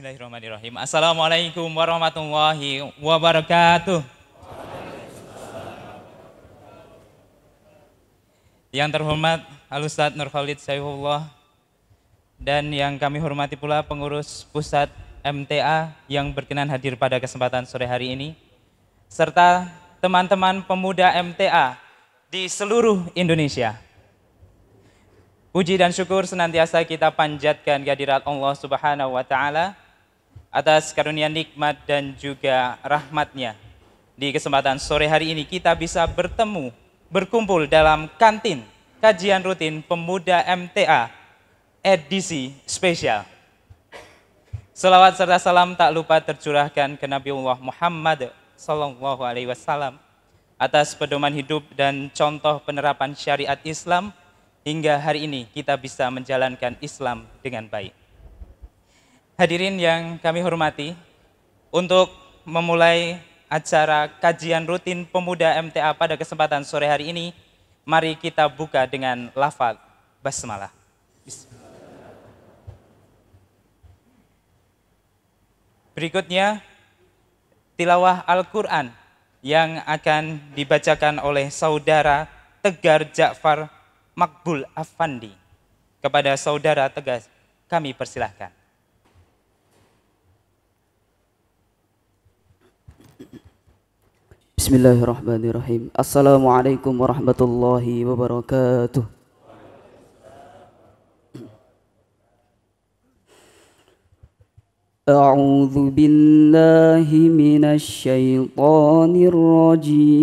Bismillahirrahmanirrahim. Assalamualaikum warahmatullahi wabarakatuh. Yang terhormat Al-Ustadz Nur Khalid Saifullah dan yang kami hormati pula pengurus pusat MTA yang berkenan hadir pada kesempatan sore hari ini, serta teman-teman pemuda MTA di seluruh Indonesia. Puji dan syukur senantiasa kita panjatkan kehadirat Allah Subhanahu wa Ta'ala atas karunia nikmat dan juga rahmatnya. Di kesempatan sore hari ini kita bisa bertemu, berkumpul dalam kantin kajian rutin pemuda MTA edisi spesial. Selawat serta salam tak lupa tercurahkan ke Nabiullah Muhammad Sallallahu Alaihi Wasallam atas pedoman hidup dan contoh penerapan syariat Islam hingga hari ini kita bisa menjalankan Islam dengan baik. Hadirin yang kami hormati, untuk memulai acara kajian rutin pemuda MTA pada kesempatan sore hari ini, mari kita buka dengan lafaz basmalah. Berikutnya tilawah Al-Quran yang akan dibacakan oleh saudara Tegar Ja'far Makbul Afandi. Kepada saudara Tegar kami persilahkan. Bismillahirrahmanirrahim. Assalamualaikum warahmatullahi wabarakatuh. A'udzu billahi minasy syaithanir rajim.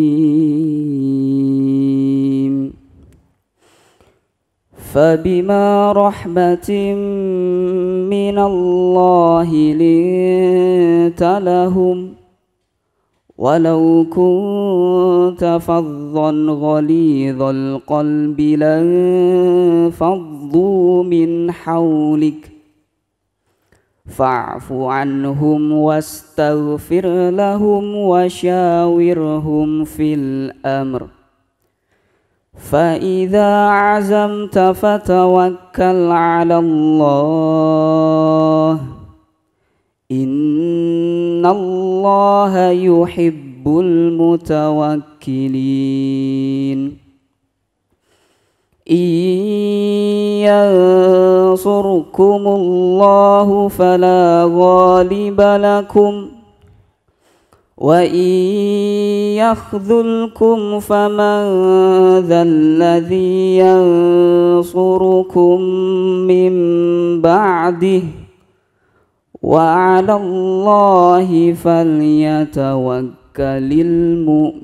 فبما رحمة من الله لنت لهم ولو كنت فظا غليظ القلب لانفضوا من حولك فاعف عنهم واستغفر لهم وشاورهم في الأمر فإذا عزمت فتوكل على الله إن الله يحب المتوكلين إن ينصركم الله فلا غالب لكم وَإِن يَخْذُلْكُمْ فَمَنْ ذَا الَّذِي يَنْصُرُكُمْ مِنْ بَعْدِهِ وَعَلَى اللَّهِ فَلْيَتَوَكَّلِ الْمُؤْمِنُونَ.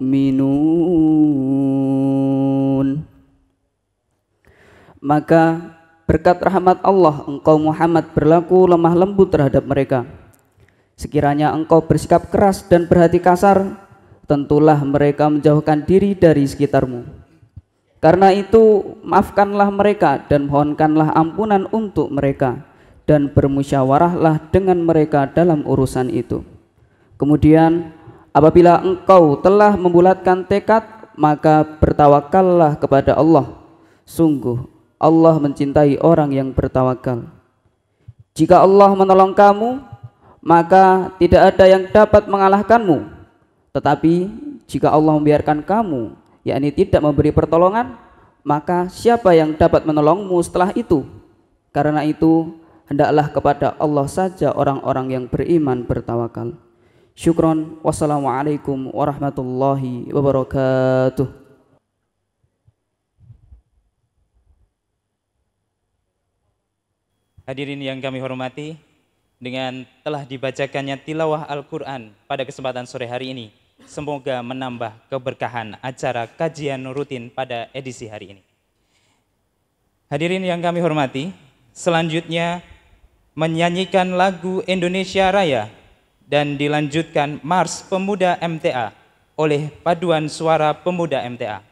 Maka berkat rahmat Allah engkau Muhammad berlaku lemah lembut terhadap mereka. Sekiranya engkau bersikap keras dan berhati kasar, tentulah mereka menjauhkan diri dari sekitarmu. Karena itu, maafkanlah mereka dan mohonkanlah ampunan untuk mereka, dan bermusyawarahlah dengan mereka dalam urusan itu. Kemudian, apabila engkau telah membulatkan tekad, maka bertawakallah kepada Allah. Sungguh, Allah mencintai orang yang bertawakal. Jika Allah menolong kamu, maka tidak ada yang dapat mengalahkanmu. Tetapi jika Allah membiarkan kamu, yakni tidak memberi pertolongan, maka siapa yang dapat menolongmu setelah itu? Karena itu hendaklah kepada Allah saja orang-orang yang beriman bertawakal. Syukron. Wassalamualaikum warahmatullahi wabarakatuh. Hadirin yang kami hormati, dengan telah dibacakannya tilawah Al-Quran pada kesempatan sore hari ini, semoga menambah keberkahan acara kajian rutin pada edisi hari ini. Hadirin yang kami hormati, selanjutnya menyanyikan lagu Indonesia Raya dan dilanjutkan Mars Pemuda MTA oleh Paduan Suara Pemuda MTA.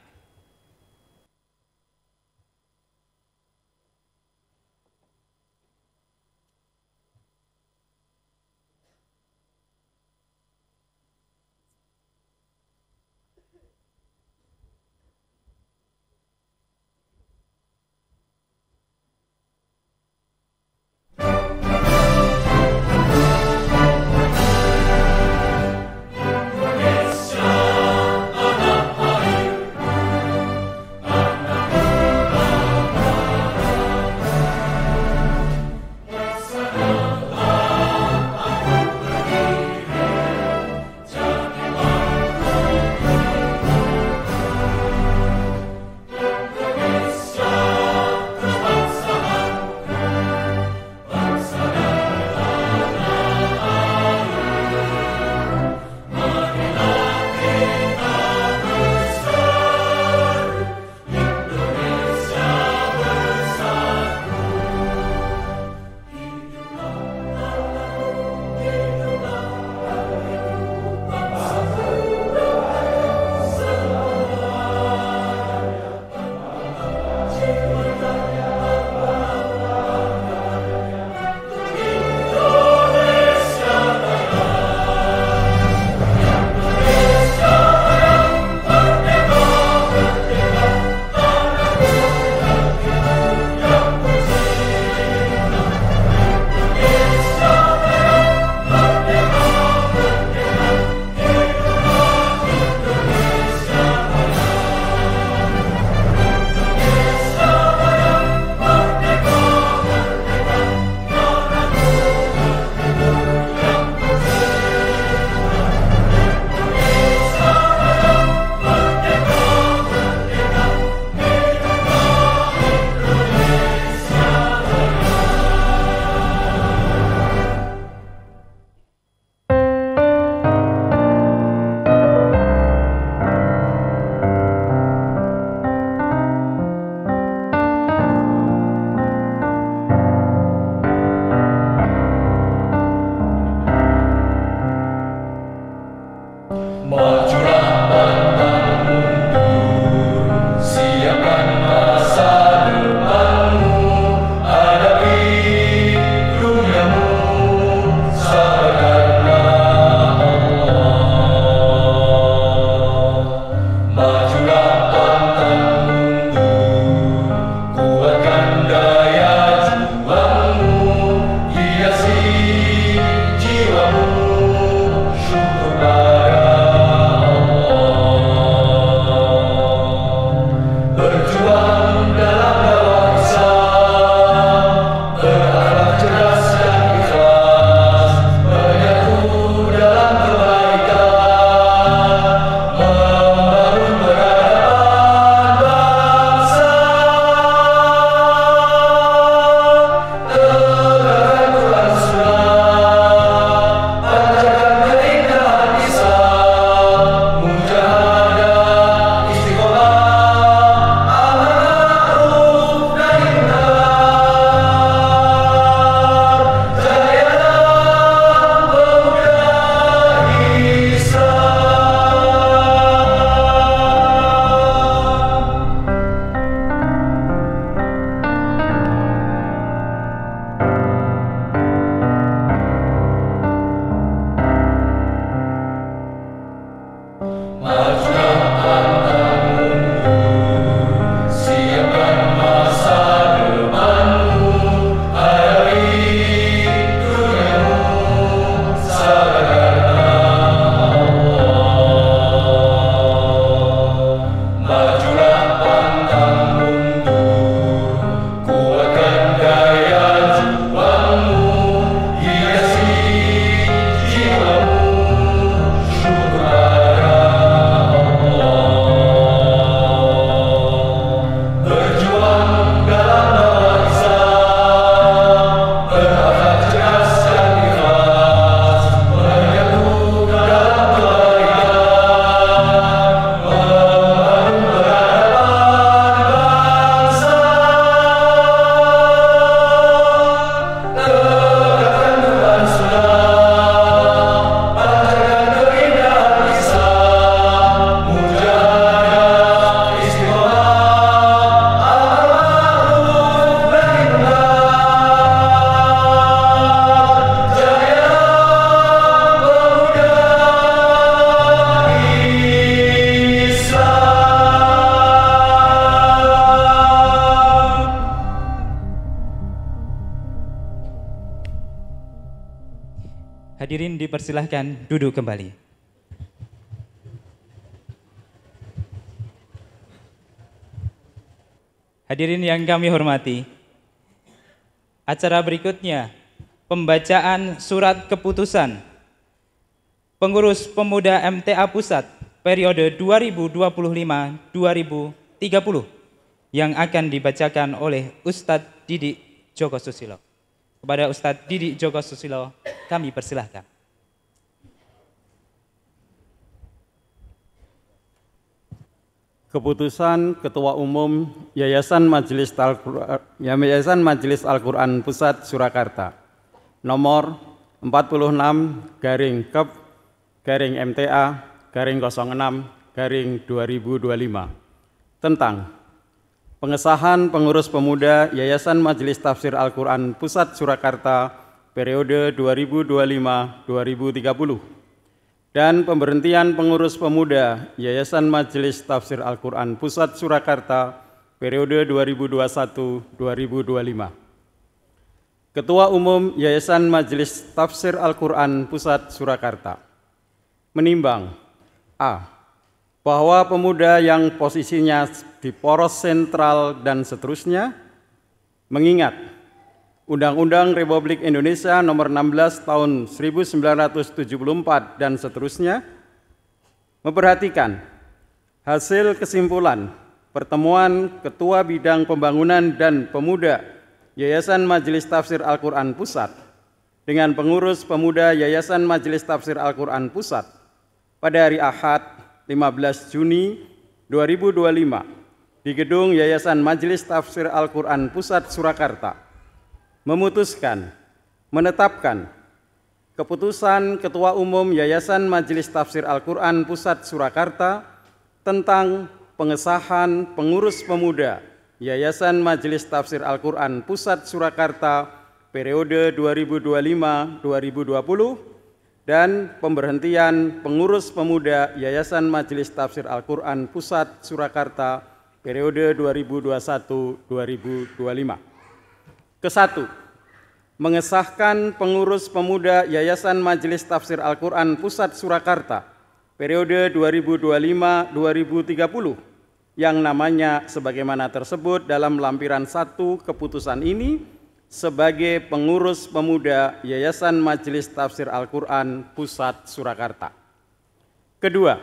Hadirin dipersilahkan duduk kembali. Hadirin yang kami hormati, acara berikutnya pembacaan surat keputusan Pengurus Pemuda MTA Pusat periode 2025-2030 yang akan dibacakan oleh Ustadz Didik Djoko Susilo. Kepada Ustadz Didik Djoko Susilo kami persilahkan. Keputusan Ketua Umum Yayasan Majelis Al-Quran Pusat Surakarta nomor 46/MTA/06/2025 tentang pengesahan pengurus pemuda Yayasan Majelis Tafsir Al-Quran Pusat Surakarta periode 2025-2030 dan pemberhentian pengurus pemuda Yayasan Majelis Tafsir Al-Quran Pusat Surakarta periode 2021-2025. Ketua Umum Yayasan Majelis Tafsir Al-Quran Pusat Surakarta menimbang A. Bahwa pemuda yang posisinya di poros sentral dan seterusnya, mengingat Undang-Undang Republik Indonesia Nomor 16 Tahun 1974 dan seterusnya, memperhatikan hasil kesimpulan pertemuan Ketua Bidang Pembangunan dan Pemuda Yayasan Majelis Tafsir Al-Quran Pusat dengan pengurus pemuda Yayasan Majelis Tafsir Al-Quran Pusat pada hari Ahad 15 Juni 2025 di Gedung Yayasan Majelis Tafsir Al-Quran Pusat Surakarta memutuskan menetapkan Keputusan Ketua Umum Yayasan Majelis Tafsir Al-Quran Pusat Surakarta tentang pengesahan pengurus pemuda Yayasan Majelis Tafsir Al-Quran Pusat Surakarta periode 2025-2020 dan pemberhentian pengurus pemuda Yayasan Majelis Tafsir Al-Quran Pusat Surakarta periode 2021-2025. Ke-1, mengesahkan pengurus pemuda Yayasan Majelis Tafsir Al-Quran Pusat Surakarta periode 2025-2030 yang namanya sebagaimana tersebut dalam lampiran 1 keputusan ini sebagai pengurus pemuda Yayasan Majelis Tafsir Al-Quran Pusat Surakarta. Kedua,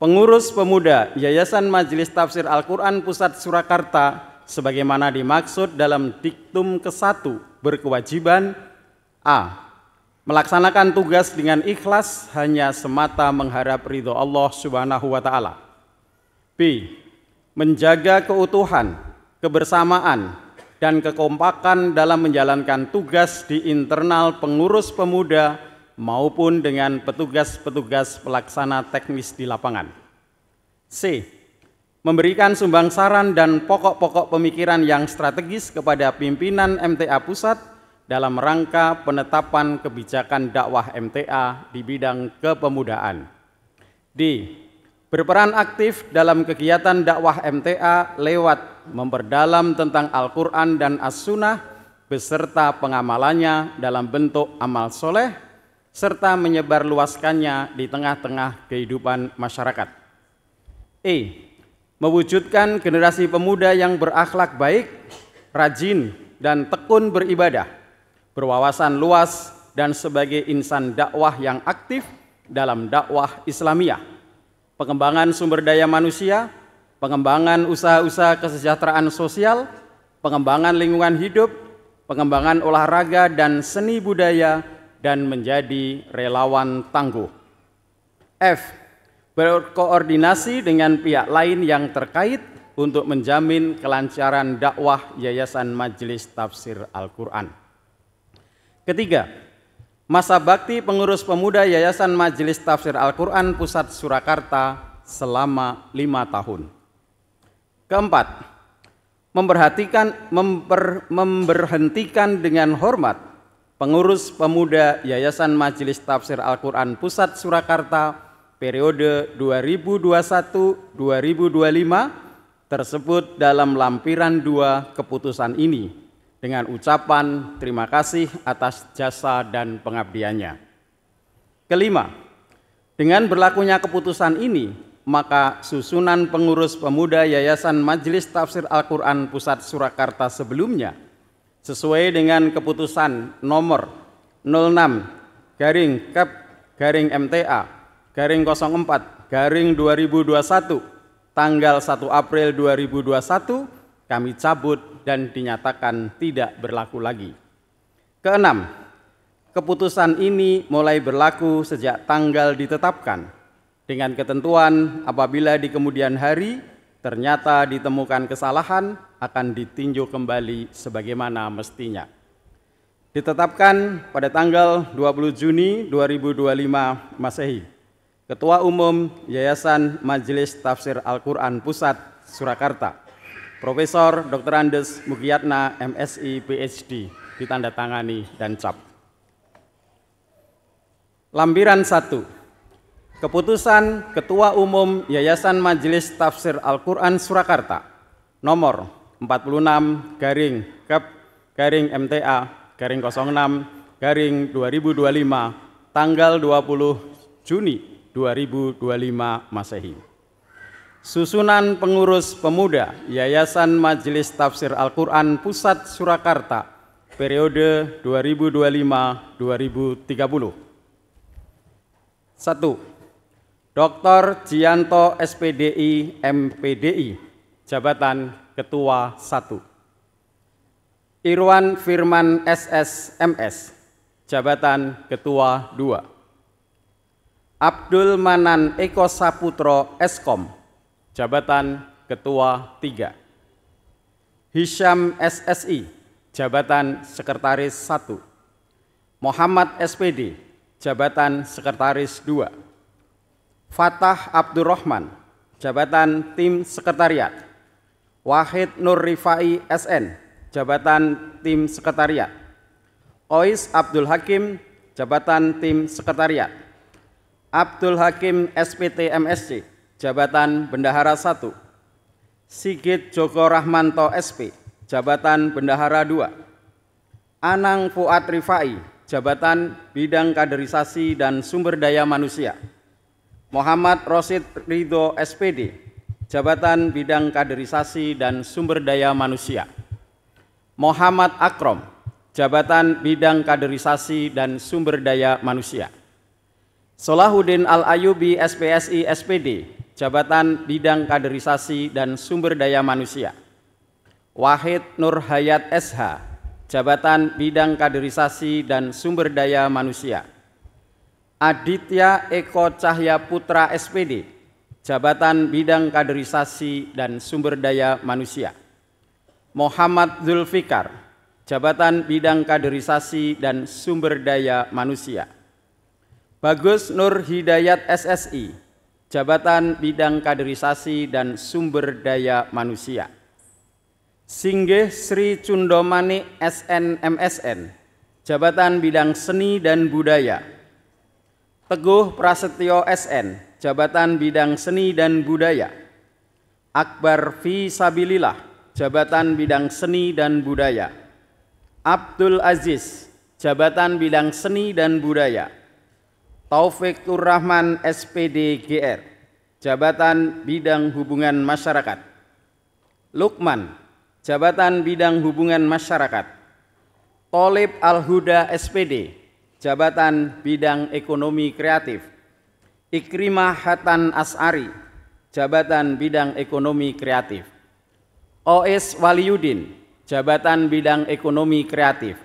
pengurus pemuda Yayasan Majelis Tafsir Al-Quran Pusat Surakarta sebagaimana dimaksud dalam diktum ke-1 berkewajiban a. Melaksanakan tugas dengan ikhlas hanya semata mengharap ridho Allah Subhanahu wa Ta'ala. B. Menjaga keutuhan, kebersamaan, dan kekompakan dalam menjalankan tugas di internal pengurus pemuda maupun dengan petugas-petugas pelaksana teknis di lapangan. C. Memberikan sumbang saran dan pokok-pokok pemikiran yang strategis kepada pimpinan MTA Pusat dalam rangka penetapan kebijakan dakwah MTA di bidang kepemudaan. D. Berperan aktif dalam kegiatan dakwah MTA lewat memperdalam tentang Al-Quran dan As-Sunnah beserta pengamalannya dalam bentuk amal soleh serta menyebarluaskannya di tengah-tengah kehidupan masyarakat. E. Mewujudkan generasi pemuda yang berakhlak baik, rajin, dan tekun beribadah, berwawasan luas, dan sebagai insan dakwah yang aktif dalam dakwah Islamiyah. Pengembangan sumber daya manusia, pengembangan usaha-usaha kesejahteraan sosial, pengembangan lingkungan hidup, pengembangan olahraga dan seni budaya, dan menjadi relawan tangguh. F. Berkoordinasi dengan pihak lain yang terkait untuk menjamin kelancaran dakwah Yayasan Majelis Tafsir Al-Quran. Ketiga, masa bakti pengurus pemuda Yayasan Majelis Tafsir Al-Quran Pusat Surakarta selama 5 tahun. Keempat, memberhentikan dengan hormat pengurus pemuda Yayasan Majelis Tafsir Al-Quran Pusat Surakarta periode 2021-2025 tersebut dalam lampiran 2 keputusan ini dengan ucapan terima kasih atas jasa dan pengabdiannya. Kelima, dengan berlakunya keputusan ini, maka susunan pengurus pemuda Yayasan Majelis Tafsir Al-Quran Pusat Surakarta sebelumnya, sesuai dengan keputusan nomor 06-KEP-MTA-04-2021 tanggal 1 April 2021 kami cabut dan dinyatakan tidak berlaku lagi. Keenam, keputusan ini mulai berlaku sejak tanggal ditetapkan dengan ketentuan apabila di kemudian hari ternyata ditemukan kesalahan akan ditinjau kembali sebagaimana mestinya. Ditetapkan pada tanggal 20 Juni 2025 Masehi. Ketua Umum Yayasan Majelis Tafsir Al-Quran Pusat Surakarta, Profesor Dr. Andes Mugiyatna MSI PhD, ditandatangani dan cap. Lampiran 1. Keputusan Ketua Umum Yayasan Majelis Tafsir Al-Quran Surakarta nomor 46-MTA-06-2025 tanggal 20 Juni 2025 Masehi. Susunan pengurus pemuda Yayasan Majelis Tafsir Al-Quran Pusat Surakarta periode 2025-2030. 1. Dr. Jianto SPDI MPDI, jabatan Ketua 1. Irwan Firman SSMS, jabatan Ketua 2. Abdul Manan Eko Saputro Eskom, jabatan Ketua 3. Hisham SSI, jabatan Sekretaris 1. Muhammad SPD, jabatan Sekretaris 2. Fatah Abdurrahman, jabatan Tim Sekretariat. Wahid Nur Rifai SN, jabatan Tim Sekretariat. Ois Abdul Hakim, jabatan Tim Sekretariat. Abdul Hakim SPT MSc, jabatan Bendahara 1. Sigit Joko Rahmanto SP, jabatan Bendahara 2. Anang Fuad Rifai, jabatan Bidang Kaderisasi dan Sumber Daya Manusia. Muhammad Rosid Ridho SPD, jabatan Bidang Kaderisasi dan Sumber Daya Manusia. Muhammad Akrom, jabatan Bidang Kaderisasi dan Sumber Daya Manusia. Solahuddin Al-Ayubi SPSI SPD, jabatan Bidang Kaderisasi dan Sumber Daya Manusia. Wahid Nur Hayat SH, jabatan Bidang Kaderisasi dan Sumber Daya Manusia. Aditya Eko Cahya Putra SPD, jabatan Bidang Kaderisasi dan Sumber Daya Manusia. Muhammad Zulfikar, jabatan Bidang Kaderisasi dan Sumber Daya Manusia. Bagus Nur Hidayat SSI, jabatan Bidang Kaderisasi dan Sumber Daya Manusia. Singgih Sri Cundomani SN MSN, jabatan Bidang Seni dan Budaya. Teguh Prasetyo SN, jabatan Bidang Seni dan Budaya. Akbar Fi Sabilillah, jabatan Bidang Seni dan Budaya. Abdul Aziz, jabatan Bidang Seni dan Budaya. Taufik Turrahman SPD GR, jabatan Bidang Hubungan Masyarakat. Lukman, jabatan Bidang Hubungan Masyarakat. Tolib Al-Huda SPD, jabatan Bidang Ekonomi Kreatif. Ikrimah Hatan As'ari, jabatan Bidang Ekonomi Kreatif. Ois Waliuddin, jabatan Bidang Ekonomi Kreatif.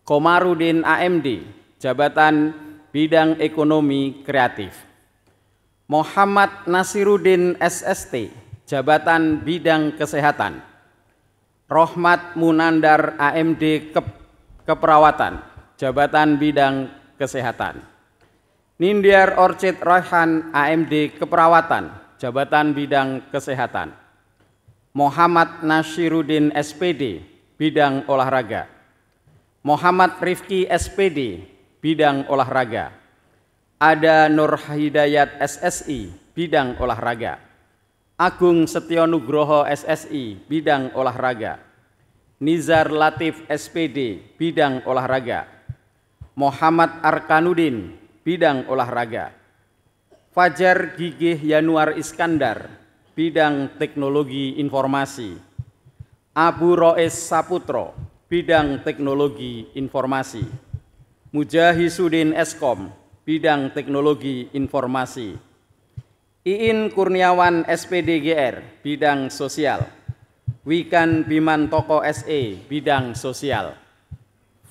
Komarudin AMD, jabatan Bidang Ekonomi Kreatif. Muhammad Nasiruddin SST, jabatan Bidang Kesehatan. Rohmat Munandar AMD Keperawatan, jabatan Bidang Kesehatan. Nindiar Orchid Royhan AMD Keperawatan, jabatan Bidang Kesehatan. Muhammad Nashiruddin SPD, bidang olahraga. Muhammad Rifki SPD, bidang olahraga. Ada Nur Hidayat SSI, bidang olahraga. Agung Setionugroho SSI, bidang olahraga. Nizar Latif SPD, bidang olahraga. Muhammad Arkanuddin, bidang olahraga. Fajar Gigih Yanuar Iskandar, bidang teknologi informasi. Abu Roes Saputro, bidang teknologi informasi. Mujahisuddin Eskom, bidang teknologi informasi. Iin Kurniawan SPDGR, bidang sosial. Wikan Bimantoko SE, bidang sosial.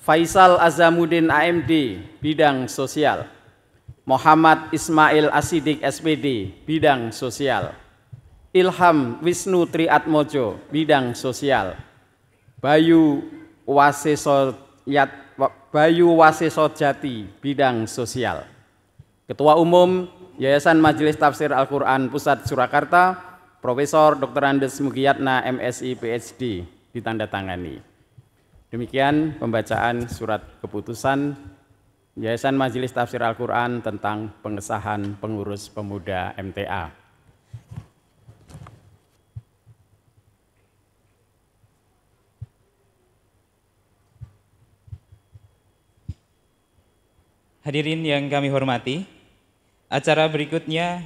Faisal Azamuddin AMD, bidang sosial. Muhammad Ismail Asidik SPD, bidang sosial. Ilham Wisnu Triatmojo, bidang sosial. Bayu Wasesojati, bidang sosial. Ketua Umum Yayasan Majelis Tafsir Al-Quran Pusat Surakarta, Profesor Dr. Andes Mugiyatna MSI PhD, ditandatangani. Demikian pembacaan surat keputusan Yayasan Majelis Tafsir Al-Quran tentang pengesahan pengurus pemuda MTA. Hadirin yang kami hormati, acara berikutnya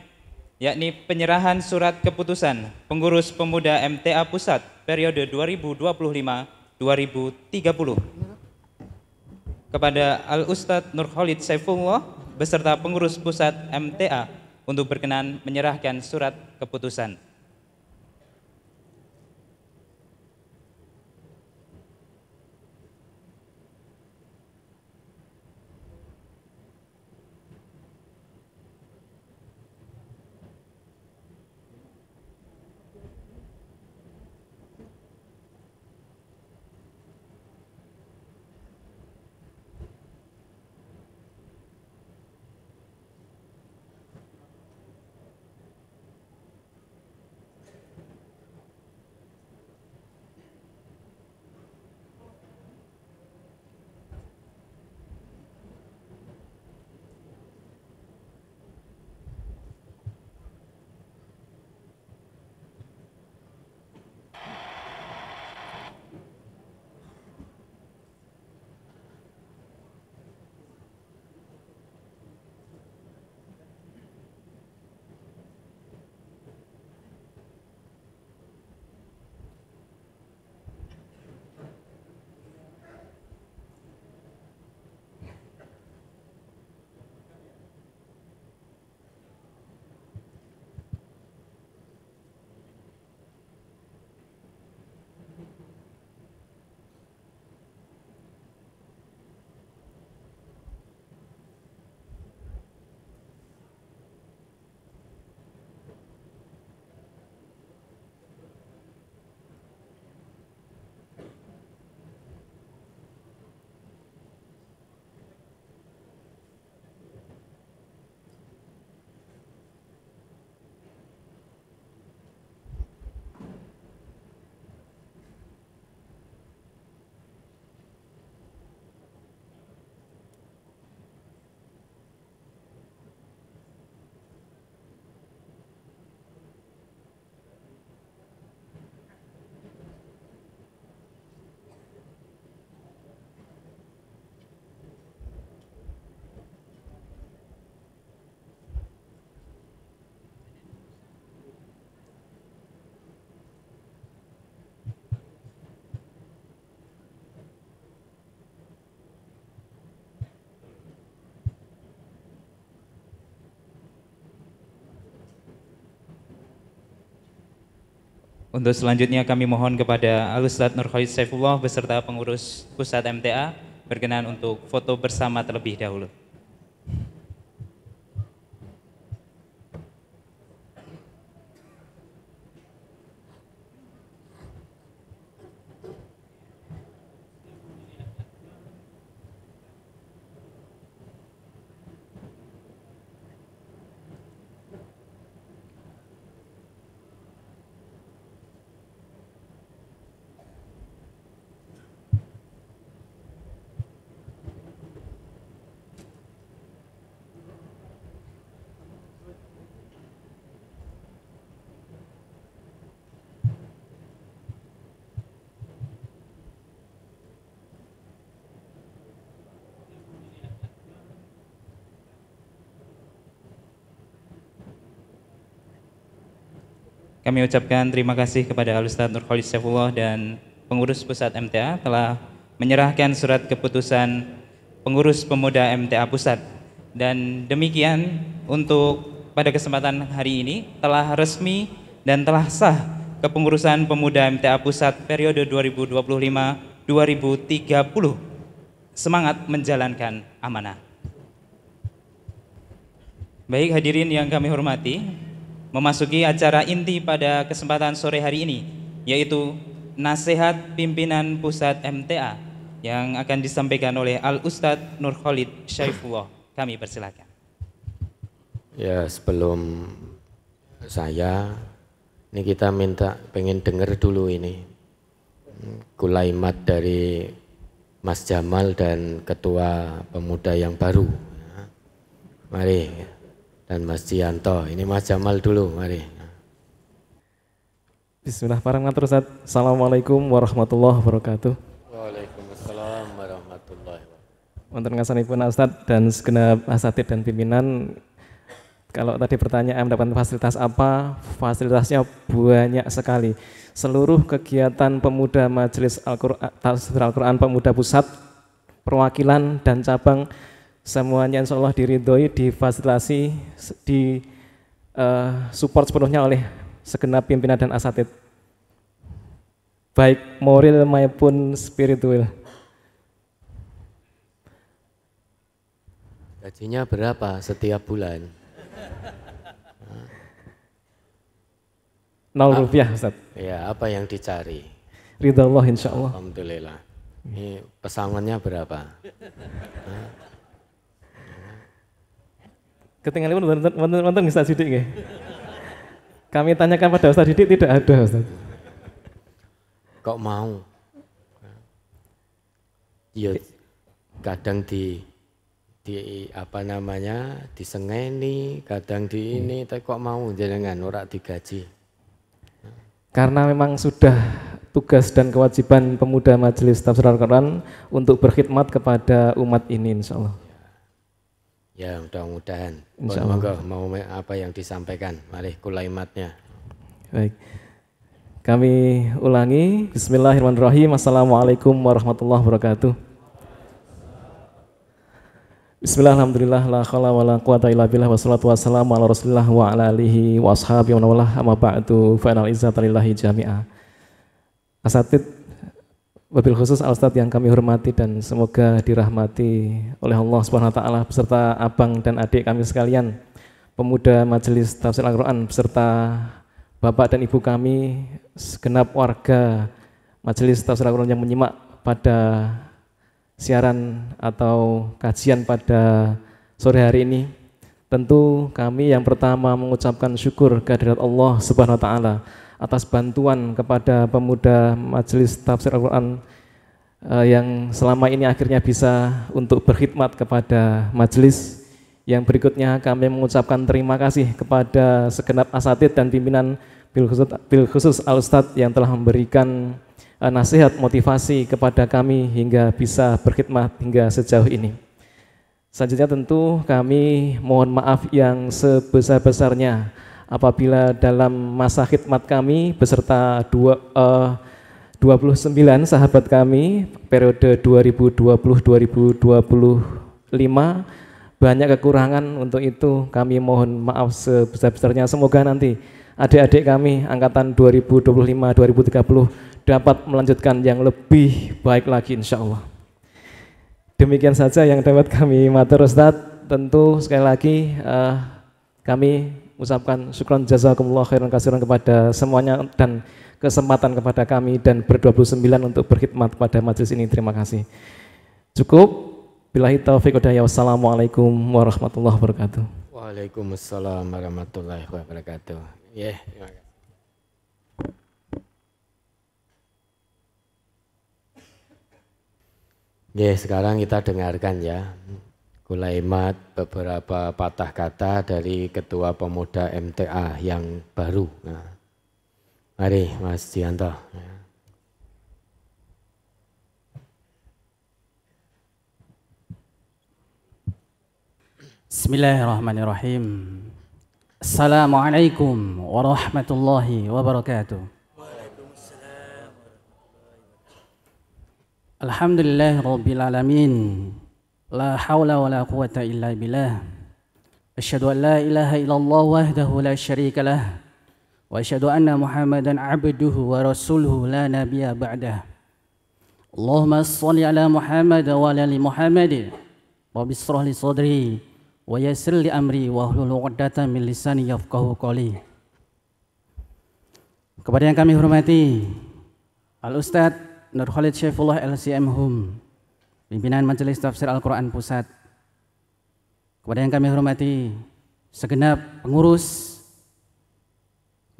yakni penyerahan surat keputusan pengurus pemuda MTA Pusat periode 2025-2030 kepada Al-Ustadz Nurkhalid Saifullah beserta pengurus pusat MTA untuk berkenan menyerahkan surat keputusan. Untuk selanjutnya kami mohon kepada Al-Ustadz Nur Khalid Saifullah beserta pengurus pusat MTA berkenan untuk foto bersama terlebih dahulu. Kami ucapkan terima kasih kepada Al-Ustadz Nur Khalid Saifullah dan pengurus pusat MTA telah menyerahkan surat keputusan pengurus pemuda MTA pusat. Dan demikian untuk pada kesempatan hari ini telah resmi dan telah sah kepengurusan pemuda MTA pusat periode 2025-2030. Semangat menjalankan amanah. Baik hadirin yang kami hormati, memasuki acara inti pada kesempatan sore hari ini, yaitu nasihat pimpinan pusat MTA yang akan disampaikan oleh Al-Ustadz Nur Khalid Saifullah. Kami persilakan. Ya, sebelum saya, ini kita pengen dengar dulu ini kulaimat dari Mas Jamal dan Ketua Pemuda yang baru. Mari. Dan Mas Cianto, ini Mas Jamal dulu, mari. Bismillahirrahmanirrahim. Assalamualaikum warahmatullahi wabarakatuh. Waalaikumsalam warahmatullahi wabarakatuh. Wonten ngasanipun Ustadz dan segenap asatidz dan pimpinan. Kalau tadi pertanyaan mendapat fasilitas apa? Fasilitasnya banyak sekali. Seluruh kegiatan pemuda Majelis Tafsir Al-Quran Pemuda Pusat, perwakilan dan cabang, semuanya insya Allah diridhoi, difasilitasi, support sepenuhnya oleh segenap pimpinan dan asatidz, baik moral maupun spiritual. Gajinya berapa setiap bulan? 0 rupiah Ustaz. Ya, apa yang dicari? Ridha Allah insya Allah. Alhamdulillah. Ini pesangonnya berapa? Ketinggalan wonten Ustaz Didik nggih. Kami tanyakan pada Ustaz Didik tidak ada Ustaz. Kok mau? Ya kadang di apa namanya disengeni, kadang di ini, tapi kok mau jenengan ora digaji? Karena memang sudah tugas dan kewajiban pemuda Majelis Tafsir Al-Quran untuk berkhidmat kepada umat ini insya Allah. Ya mudah-mudahan. Insyaallah. Mau apa yang disampaikan? Mari kulaimatnya. Baik. Kami ulangi. Bismillahirrahmanirrahim. Assalamualaikum warahmatullahi wabarakatuh. Bismillahirrahmanirrahim. La khala wa la quwata illa billah wassalatu wassalamu ala Rasulillah wa ala alihi wa ashabihi wa nawalah amma ba'du fa inal izzata lillahi jami'a. Asatidz, wabil khusus Al-Ustadz yang kami hormati dan semoga dirahmati oleh Allah Subhanahu wa taala beserta abang dan adik kami sekalian, pemuda Majelis Tafsir Al-Quran beserta bapak dan ibu kami, segenap warga Majelis Tafsir Al-Quran yang menyimak pada siaran atau kajian pada sore hari ini. Tentu kami yang pertama mengucapkan syukur kehadirat Allah Subhanahu wa taala atas bantuan kepada pemuda Majelis Tafsir Al-Quran yang selama ini akhirnya bisa untuk berkhidmat kepada majelis. Yang berikutnya kami mengucapkan terima kasih kepada segenap asatidz dan pimpinan bil khusus Al-Ustadz yang telah memberikan nasihat motivasi kepada kami hingga bisa berkhidmat hingga sejauh ini. Selanjutnya tentu kami mohon maaf yang sebesar-besarnya apabila dalam masa khidmat kami beserta 29 sahabat kami periode 2020-2025 banyak kekurangan. Untuk itu kami mohon maaf sebesar-besarnya. Semoga nanti adik-adik kami angkatan 2025-2030 dapat melanjutkan yang lebih baik lagi insya Allah. Demikian saja yang dapat kami matur Ustadz. Tentu sekali lagi kami ucapkan syukran jazakumullah khairan katsiran kepada semuanya dan kesempatan kepada kami dan ber-29 untuk berkhidmat pada majelis ini. Terima kasih. Cukup. Billahi taufiq wal hidayah. Wassalamualaikum warahmatullahi wabarakatuh. Waalaikumsalam warahmatullahi wabarakatuh. Yeah, terima kasih. Sekarang kita dengarkan ya kulaimat beberapa patah kata dari Ketua Pemuda MTA yang baru. Nah, mari Mas Jianto. Bismillahirrahmanirrahim. Assalamualaikum warahmatullahi wabarakatuh. Alhamdulillah rabbil alamin. La hawla wa la quwata illa billah. Asyhadu an la ilaha illallah wahdahu la syarika lah. Wa asyhadu anna Muhammadan abduhu wa rasuluhu la nabiyya ba'dah. Allahumma shalli ala Muhammad wa ala ali Muhammad. Rabbi shrah li sadri wa yassir li amri wa hlul 'uqdatam min lisani yafqahu qawli. Kepada yang kami hormati Al-Ustadz Nur Khalid Syaifullah LCM Hum, pimpinan Majelis Tafsir Al-Quran Pusat. Kepada yang kami hormati segenap pengurus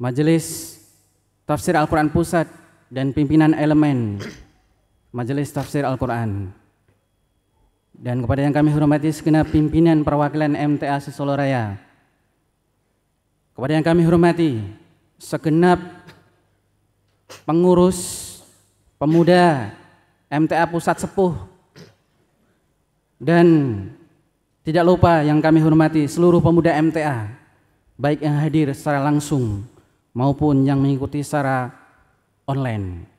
Majelis Tafsir Al-Quran Pusat dan pimpinan elemen Majelis Tafsir Al-Quran. Dan kepada yang kami hormati segenap pimpinan perwakilan MTA Solo Raya. Kepada yang kami hormati segenap pengurus pemuda MTA Pusat Sepuh. Dan tidak lupa yang kami hormati seluruh pemuda MTA, baik yang hadir secara langsung maupun yang mengikuti secara online.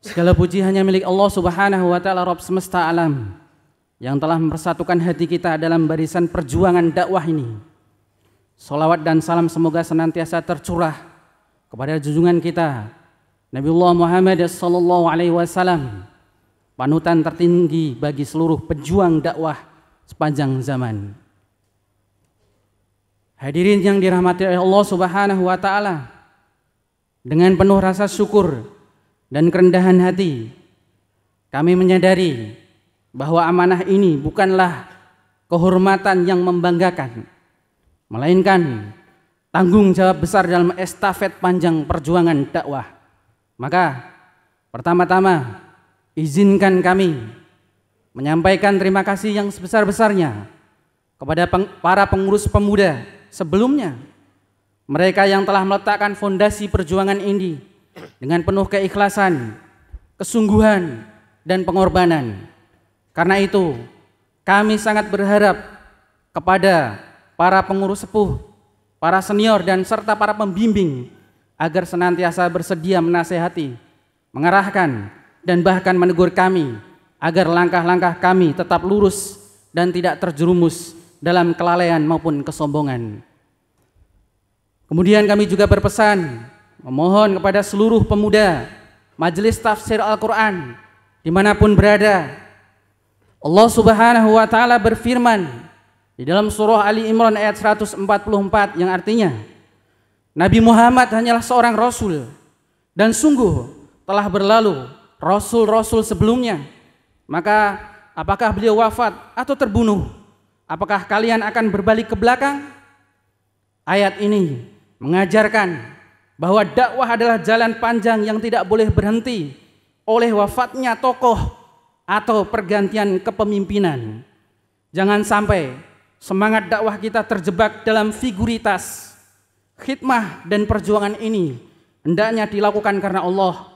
Segala puji hanya milik Allah Subhanahu wa Ta'ala, Rabb semesta alam, yang telah mempersatukan hati kita dalam barisan perjuangan dakwah ini. Salawat dan salam semoga senantiasa tercurah kepada junjungan kita Nabiullah Muhammad sallallahu alaihi wasallam, panutan tertinggi bagi seluruh pejuang dakwah sepanjang zaman. Hadirin yang dirahmati oleh Allah Subhanahu wa Ta'ala, dengan penuh rasa syukur dan kerendahan hati kami menyadari bahwa amanah ini bukanlah kehormatan yang membanggakan, melainkan tanggung jawab besar dalam estafet panjang perjuangan dakwah. Maka pertama-tama izinkan kami menyampaikan terima kasih yang sebesar-besarnya kepada para pengurus pemuda sebelumnya, mereka yang telah meletakkan fondasi perjuangan ini dengan penuh keikhlasan, kesungguhan, dan pengorbanan. Karena itu, kami sangat berharap kepada para pengurus sepuh, para senior, dan serta para pembimbing agar senantiasa bersedia menasehati, mengarahkan, dan bahkan menegur kami agar langkah-langkah kami tetap lurus dan tidak terjerumus dalam kelalaian maupun kesombongan. Kemudian kami juga berpesan, memohon kepada seluruh pemuda Majelis Tafsir Al-Quran dimanapun berada. Allah Subhanahu wa Ta'ala berfirman di dalam surah Ali Imran ayat 144 yang artinya, Nabi Muhammad hanyalah seorang rasul, dan sungguh telah berlalu rasul-rasul sebelumnya. Maka apakah beliau wafat atau terbunuh? Apakah kalian akan berbalik ke belakang? Ayat ini mengajarkan bahwa dakwah adalah jalan panjang yang tidak boleh berhenti oleh wafatnya tokoh atau pergantian kepemimpinan. Jangan sampai semangat dakwah kita terjebak dalam figuritas. Khidmah dan perjuangan ini hendaknya dilakukan karena Allah,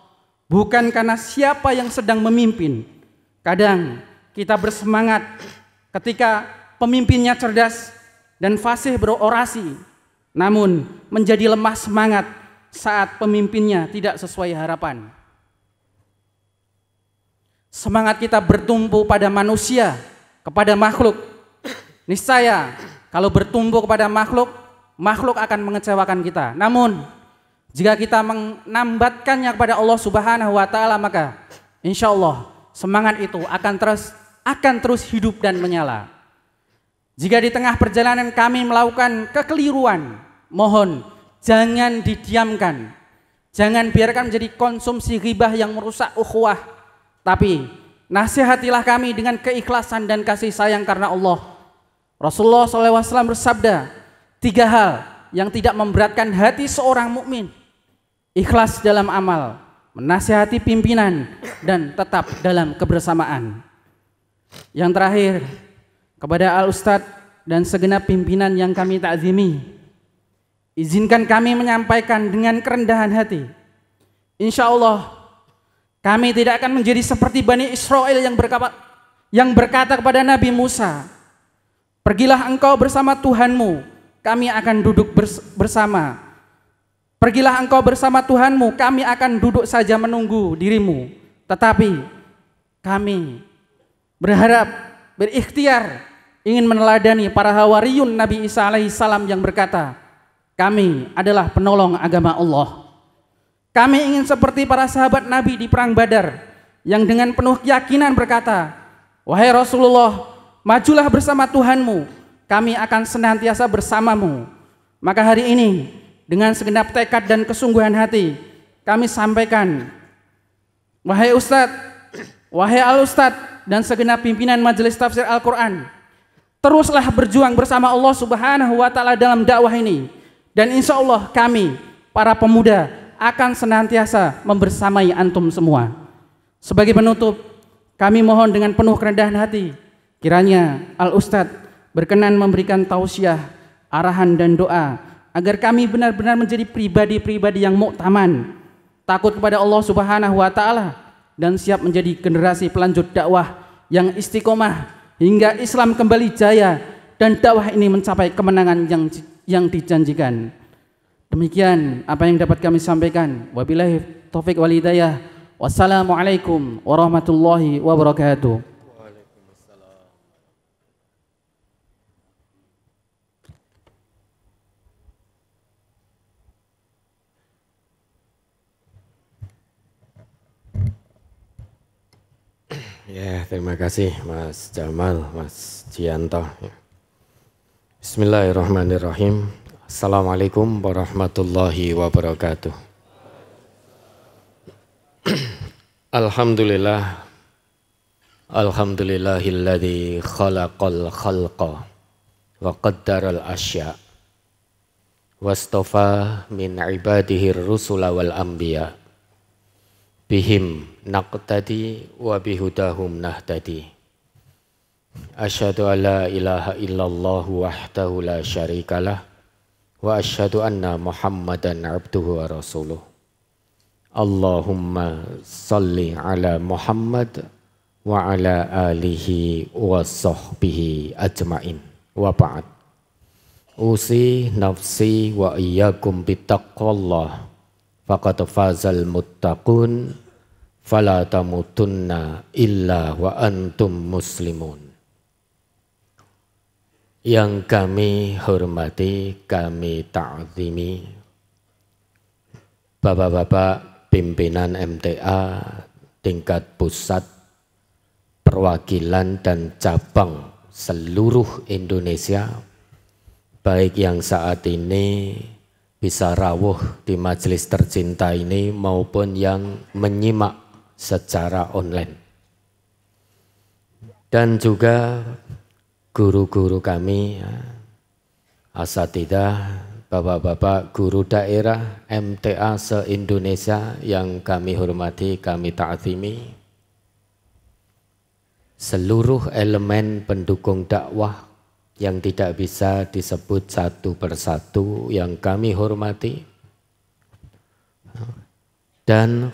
bukan karena siapa yang sedang memimpin. Kadang kita bersemangat ketika pemimpinnya cerdas dan fasih berorasi, namun menjadi lemah semangat saat pemimpinnya tidak sesuai harapan. Semangat kita bertumpu pada manusia, kepada makhluk. Niscaya kalau bertumpu kepada makhluk, makhluk akan mengecewakan kita. Namun jika kita menambatkannya kepada Allah Subhanahu wa taala, maka insya Allah semangat itu akan terus hidup dan menyala. Jika di tengah perjalanan kami melakukan kekeliruan, mohon jangan didiamkan. Jangan biarkan menjadi konsumsi ghibah yang merusak ukhuwah. Tapi nasihatilah kami dengan keikhlasan dan kasih sayang karena Allah. Rasulullah SAW bersabda, 3 hal yang tidak memberatkan hati seorang mukmin: ikhlas dalam amal, menasihati pimpinan, dan tetap dalam kebersamaan. Yang terakhir, kepada Al-Ustadz dan segenap pimpinan yang kami ta'zimi, izinkan kami menyampaikan dengan kerendahan hati. Insya Allah kami tidak akan menjadi seperti Bani Israel yang berkata kepada Nabi Musa, pergilah engkau bersama Tuhanmu, kami akan duduk bersama. Pergilah engkau bersama Tuhanmu, kami akan duduk saja menunggu dirimu. Tetapi kami berharap, berikhtiar, ingin meneladani para hawariyun Nabi Isa alaihissalam yang berkata, kami adalah penolong agama Allah. Kami ingin seperti para sahabat Nabi di perang Badar yang dengan penuh keyakinan berkata, wahai Rasulullah, majulah bersama Tuhanmu, kami akan senantiasa bersamamu. Maka hari ini dengan segenap tekad dan kesungguhan hati kami sampaikan, wahai Ustadz, wahai Al-Ustadz dan segenap pimpinan Majelis Tafsir Al-Quran, teruslah berjuang bersama Allah Subhanahu wa taala dalam dakwah ini. Dan insya Allah kami, para pemuda, akan senantiasa membersamai antum semua. Sebagai penutup, kami mohon dengan penuh kerendahan hati, kiranya Al-Ustadz berkenan memberikan tausiah, arahan dan doa, agar kami benar-benar menjadi pribadi-pribadi yang muktaman, takut kepada Allah Subhanahu wa taala, dan siap menjadi generasi pelanjut dakwah yang istiqomah hingga Islam kembali jaya dan dakwah ini mencapai kemenangan yang dijanjikan. Demikian apa yang dapat kami sampaikan. Wabillahi taufik wal hidayah. Wassalamualaikum warahmatullahi wabarakatuh. Ya, terima kasih Mas Jamal, Mas Jianto. Bismillahirrahmanirrahim. Assalamualaikum warahmatullahi wabarakatuh. Alhamdulillah, alhamdulillahilladzi khalaqal khalqa wa qaddaral asya wastofa min ibadihi rusula wal anbiya bihim naqtadi wa bihudahum nahtadi. Asyhadu an la ilaha illallah wahdahu la syarikalah wa asyhadu anna Muhammadan abduhu wa rasuluh. Allahumma salli ala Muhammad wa ala alihi wa sahbihi ajmain. Wa ba'd. Usi nafsi wa iyyakum bittaqwallah faqad fazal muttaqun fala tamutunna illa wa antum muslimun. Yang kami hormati, kami ta'zimi Bapak-bapak pimpinan MTA tingkat pusat, perwakilan dan cabang seluruh Indonesia, baik yang saat ini bisa rawuh di majelis tercinta ini maupun yang menyimak secara online. Dan juga guru-guru kami, asatidzah, bapak-bapak guru daerah MTA se-Indonesia yang kami hormati, kami ta'zimi, seluruh elemen pendukung dakwah yang tidak bisa disebut satu persatu yang kami hormati, dan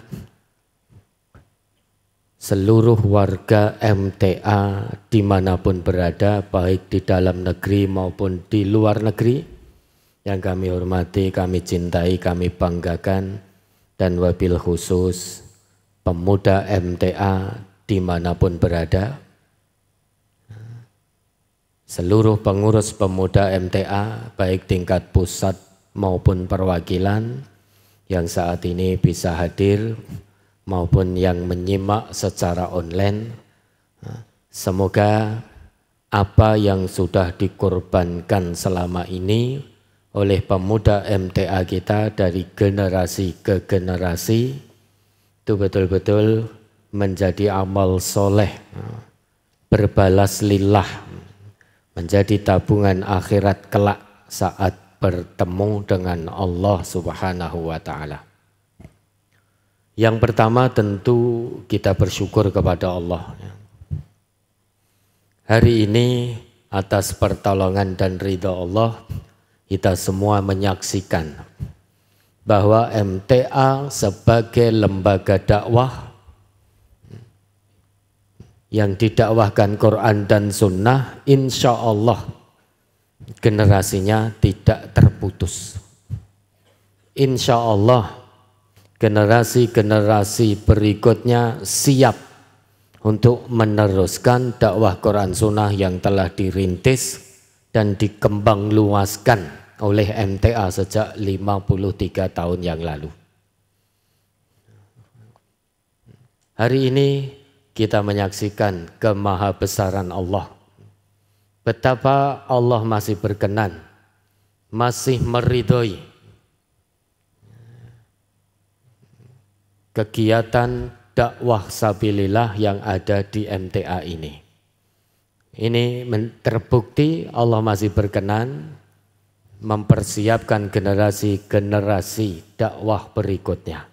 seluruh warga MTA dimanapun berada, baik di dalam negeri maupun di luar negeri, yang kami hormati, kami cintai, kami banggakan, dan wabil khusus pemuda MTA dimanapun berada. seluruh pengurus pemuda MTA baik tingkat pusat maupun perwakilan yang saat ini bisa hadir maupun yang menyimak secara online. Semoga apa yang sudah dikorbankan selama ini oleh pemuda MTA kita dari generasi ke generasi itu betul-betul menjadi amal soleh, berbalas lillah, menjadi tabungan akhirat kelak saat bertemu dengan Allah Subhanahu wa Ta'ala. Yang pertama tentu kita bersyukur kepada Allah. Hari ini atas pertolongan dan ridha Allah kita semua menyaksikan bahwa MTA sebagai lembaga dakwah yang didakwahkan Quran dan Sunnah, insya Allah generasinya tidak terputus. Insya Allah generasi-generasi berikutnya siap untuk meneruskan dakwah Quran Sunnah yang telah dirintis dan dikembang luaskan oleh MTA sejak 53 tahun yang lalu. Hari ini kita menyaksikan kemahabesaran Allah. Betapa Allah masih berkenan, masih meridhoi kegiatan dakwah sabilillah yang ada di MTA ini. Ini terbukti Allah masih berkenan mempersiapkan generasi-generasi dakwah berikutnya.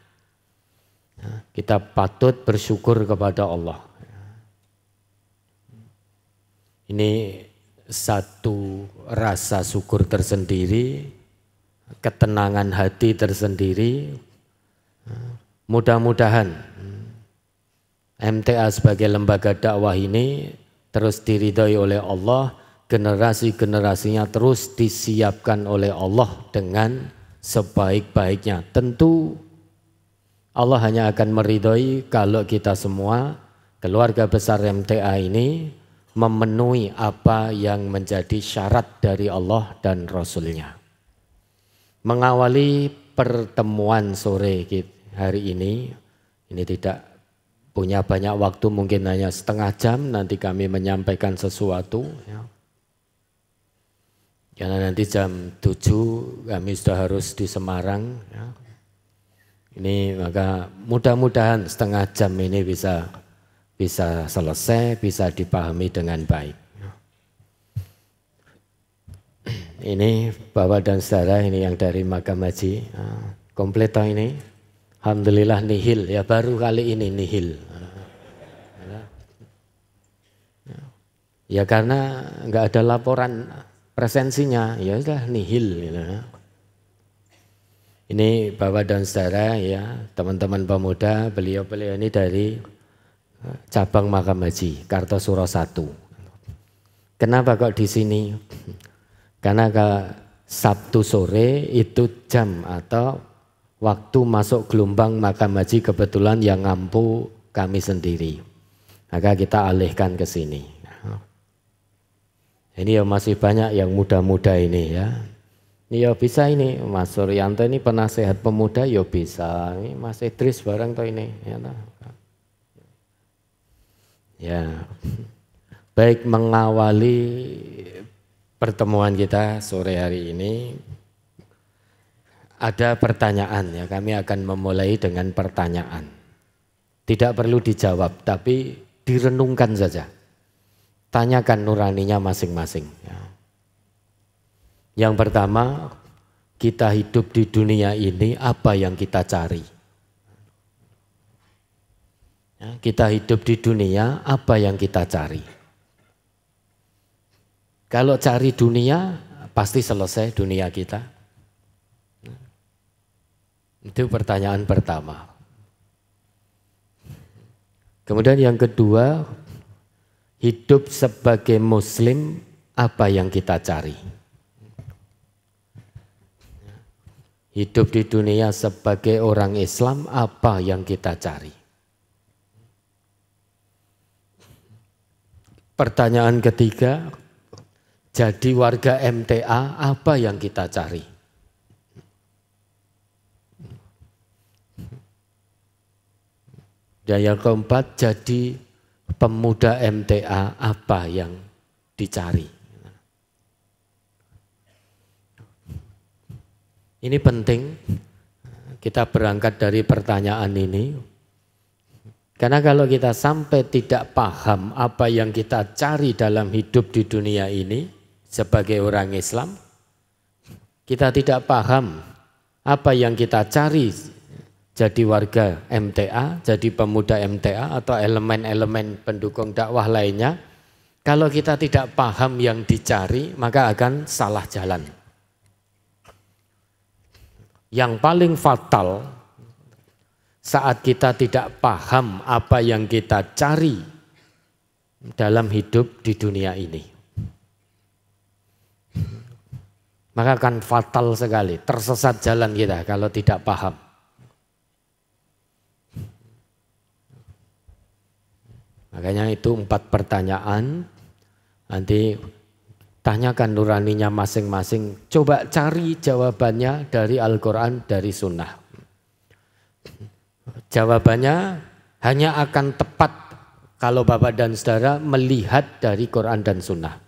Kita patut bersyukur kepada Allah. Ini satu rasa syukur tersendiri, ketenangan hati tersendiri. Mudah-mudahan MTA sebagai lembaga dakwah ini terus diridhoi oleh Allah, generasi-generasinya terus disiapkan oleh Allah dengan sebaik-baiknya. Tentu Allah hanya akan meridhoi kalau kita semua, keluarga besar MTA ini, memenuhi apa yang menjadi syarat dari Allah dan Rasul-Nya. Mengawali pertemuan sore hari ini tidak punya banyak waktu, mungkin hanya setengah jam, nanti kami menyampaikan sesuatu. Karena nanti jam 7 kami sudah harus di Semarang. Ini maka mudah-mudahan setengah jam ini bisa selesai, bisa dipahami dengan baik. Ini Bapak dan Saudara, ini yang dari Makam Haji. Komplit ini. Alhamdulillah nihil, ya baru kali ini nihil. Ya karena enggak ada laporan presensinya, ya sudah nihil. Ini Bapak dan Saudara, ya teman-teman pemuda, beliau-beliau ini dari cabang Makam Haji Kartosuro 1. Kenapa kok di sini? Karena ke Sabtu sore itu jam atau waktu masuk gelombang Makam Haji kebetulan yang ngampu kami sendiri. Maka kita alihkan ke sini. Ini ya masih banyak yang muda-muda ini ya. Ini ya bisa ini, Mas Suryanto ini penasehat pemuda ya bisa. Ini Mas Idris bareng toh ini. Ya, baik, mengawali pertemuan kita sore hari ini ada pertanyaan ya. Kami akan memulai dengan pertanyaan. Tidak perlu dijawab, tapi direnungkan saja. Tanyakan nuraninya masing-masing. Ya. Yang pertama, kita hidup di dunia ini, apa yang kita cari? Ya, kita hidup di dunia, apa yang kita cari? Kalau cari dunia, pasti selesai dunia kita. Itu pertanyaan pertama. Kemudian yang kedua, hidup sebagai muslim, apa yang kita cari? Hidup di dunia sebagai orang Islam, apa yang kita cari? Pertanyaan ketiga, Jadi warga MTA apa yang kita cari? Dan yang keempat, jadi pemuda MTA apa yang dicari? Ini penting kita berangkat dari pertanyaan ini. Karena kalau kita sampai tidak paham apa yang kita cari dalam hidup di dunia ini sebagai orang Islam, kita tidak paham apa yang kita cari jadi warga MTA, jadi pemuda MTA atau elemen-elemen pendukung dakwah lainnya. Kalau kita tidak paham yang dicari, maka akan salah jalan. Yang paling fatal saat kita tidak paham apa yang kita cari dalam hidup di dunia ini. Maka akan fatal sekali, tersesat jalan kita kalau tidak paham. Makanya itu 4 pertanyaan, nanti tanyakan nuraninya masing-masing, coba cari jawabannya dari Al-Quran, dari Sunnah. Jawabannya hanya akan tepat kalau Bapak dan Saudara melihat dari Quran dan Sunnah.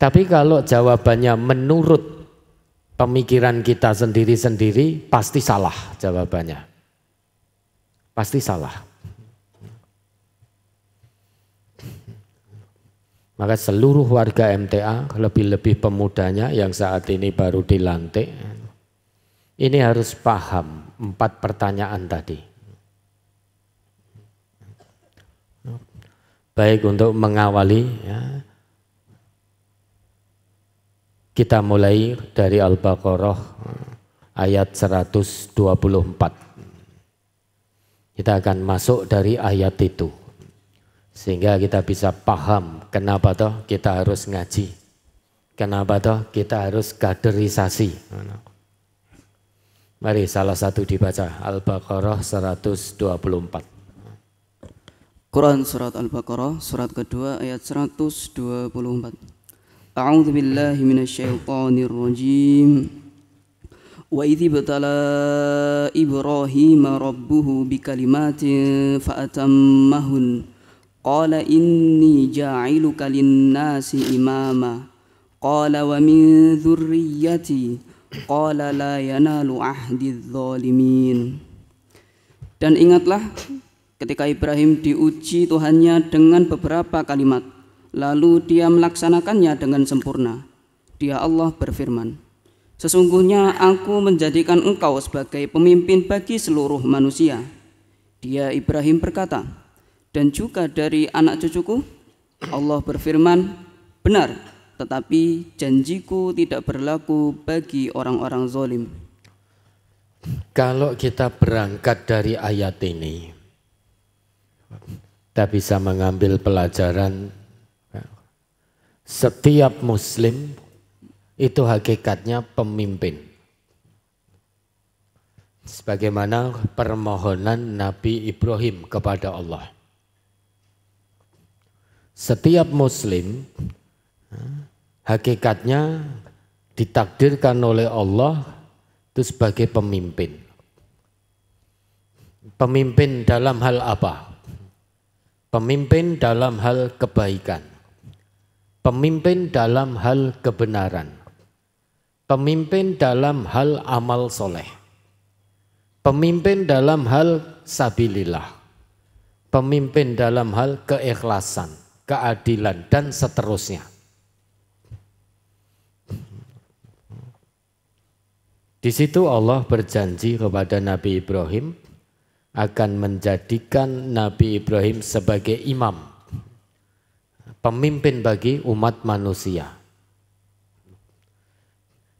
Tapi kalau jawabannya menurut pemikiran kita sendiri-sendiri, pasti salah jawabannya. Pasti salah. Maka seluruh warga MTA, lebih-lebih pemudanya yang saat ini baru dilantik, ini harus paham 4 pertanyaan tadi. Baik, untuk mengawali, ya, kita mulai dari Al-Baqarah ayat 124. Kita akan masuk dari ayat itu. Sehingga kita bisa paham kenapa toh kita harus ngaji. Kenapa toh kita harus kaderisasi. Mari salah satu dibaca, Al-Baqarah 124. Quran surat Al-Baqarah surat kedua ayat 124. A'udzu billahi minasyaitonir rajim. Wa idh ibtala Ibrahim rabbuhu bikalimatin fa'atammahun. Qala inni ja'iluka lin-nasi imama. Qala wa min dzurriyyati. Qala la yanalu ahdiz zalimin. Dan ingatlah ketika Ibrahim diuji Tuhannya dengan beberapa kalimat, lalu dia melaksanakannya dengan sempurna. Dia Allah berfirman, sesungguhnya aku menjadikan engkau sebagai pemimpin bagi seluruh manusia. Dia Ibrahim berkata, dan juga dari anak cucuku. Allah berfirman, benar, tetapi janjiku tidak berlaku bagi orang-orang zalim. Kalau kita berangkat dari ayat ini, kita bisa mengambil pelajaran setiap muslim itu hakikatnya pemimpin. Sebagaimana permohonan Nabi Ibrahim kepada Allah. Setiap muslim hakikatnya ditakdirkan oleh Allah itu sebagai pemimpin. Pemimpin dalam hal apa? Pemimpin dalam hal kebaikan. Pemimpin dalam hal kebenaran. Pemimpin dalam hal amal soleh. Pemimpin dalam hal sabilillah. Pemimpin dalam hal keikhlasan, keadilan, dan seterusnya. Di situ Allah berjanji kepada Nabi Ibrahim akan menjadikan Nabi Ibrahim sebagai imam, pemimpin bagi umat manusia.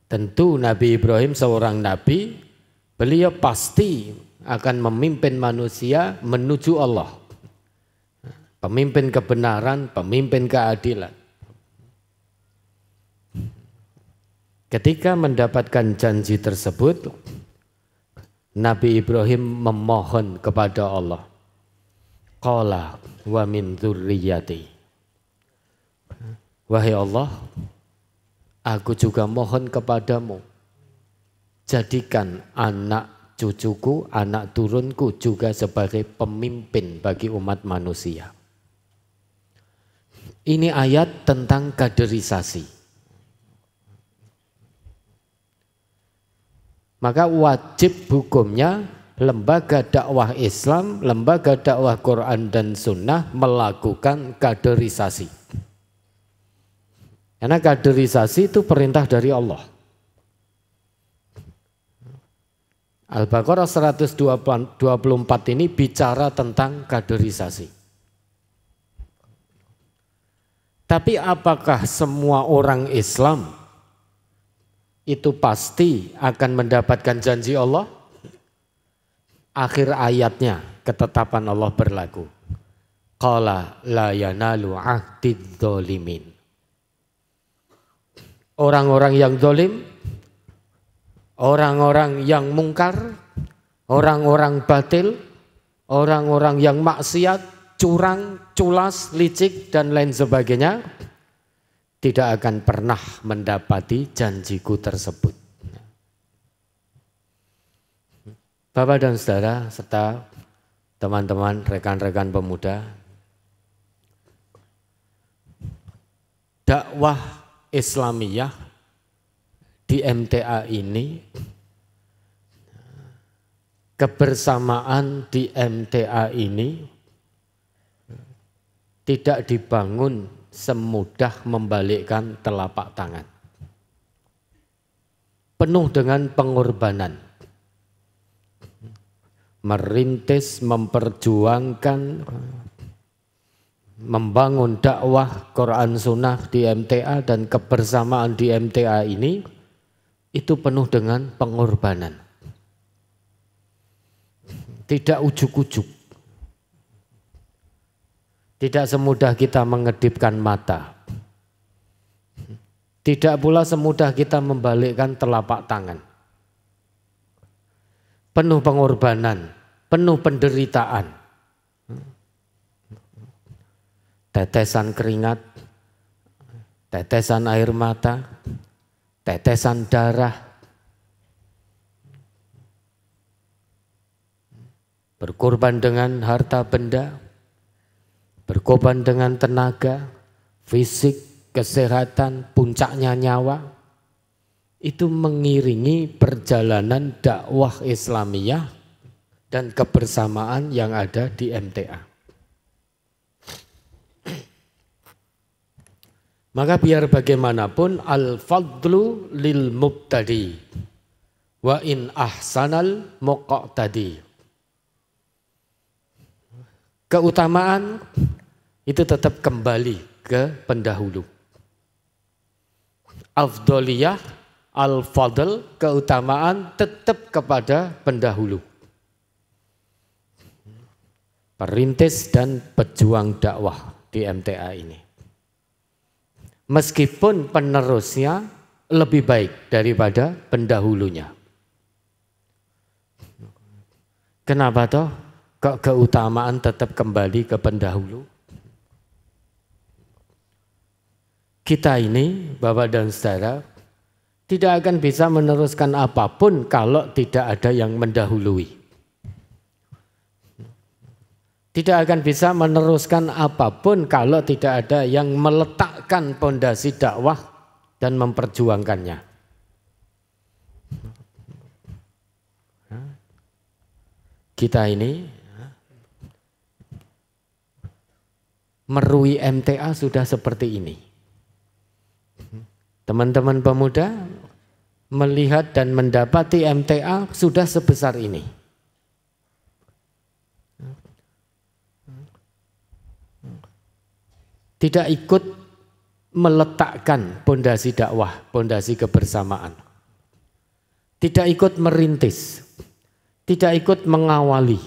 Tentu Nabi Ibrahim seorang nabi, beliau pasti akan memimpin manusia menuju Allah. Pemimpin kebenaran, pemimpin keadilan. Ketika mendapatkan janji tersebut, Nabi Ibrahim memohon kepada Allah. Qala wa min dzurriyyati. wahai Allah, aku juga mohon kepadamu, jadikan anak cucuku, anak turunku juga sebagai pemimpin bagi umat manusia. Ini ayat tentang kaderisasi. Maka wajib hukumnya lembaga dakwah Islam, lembaga dakwah Quran dan Sunnah melakukan kaderisasi. Karena kaderisasi itu perintah dari Allah. Al-Baqarah 124 ini bicara tentang kaderisasi. Tapi apakah semua orang Islam itu pasti akan mendapatkan janji Allah? Akhir ayatnya ketetapan Allah berlaku. Qala la yanalu ahdid dzalimin. Orang-orang yang zalim, orang-orang yang mungkar, orang-orang batil, orang-orang yang maksiat, curang, culas, licik dan lain sebagainya tidak akan pernah mendapati janjiku tersebut. Bapak dan saudara serta teman-teman rekan-rekan pemuda, dakwah Islamiyah di MTA ini, kebersamaan di MTA ini tidak dibangun semudah membalikkan telapak tangan. Penuh dengan pengorbanan. Merintis, memperjuangkan, membangun dakwah Quran Sunnah di MTA dan kebersamaan di MTA ini itu penuh dengan pengorbanan. Tidak ujuk-ujuk. Tidak semudah kita mengedipkan mata. Tidak pula semudah kita membalikkan telapak tangan. Penuh pengorbanan, penuh penderitaan. Tetesan keringat, tetesan air mata, tetesan darah, berkorban dengan harta benda, berkorban dengan tenaga, fisik, kesehatan, puncaknya nyawa, itu mengiringi perjalanan dakwah Islamiyah dan kebersamaan yang ada di MTA. Maka biar bagaimanapun al-fadlu lil mubtadi wa in ahsanal muqtadi. Keutamaan itu tetap kembali ke pendahulu. Afdoliyah, al-fadl, keutamaan tetap kepada pendahulu. Perintis dan pejuang dakwah di MTA ini. Meskipun penerusnya lebih baik daripada pendahulunya. Kenapa toh? Kok keutamaan tetap kembali ke pendahulu? Kita ini, Bapak dan Saudara, tidak akan bisa meneruskan apapun kalau tidak ada yang mendahului. Tidak akan bisa meneruskan apapun kalau tidak ada yang meletakkan pondasi dakwah dan memperjuangkannya. Kita ini merui MTA sudah seperti ini. Teman-teman pemuda melihat dan mendapati MTA sudah sebesar ini. Tidak ikut meletakkan pondasi dakwah, pondasi kebersamaan. Tidak ikut merintis, tidak ikut mengawali.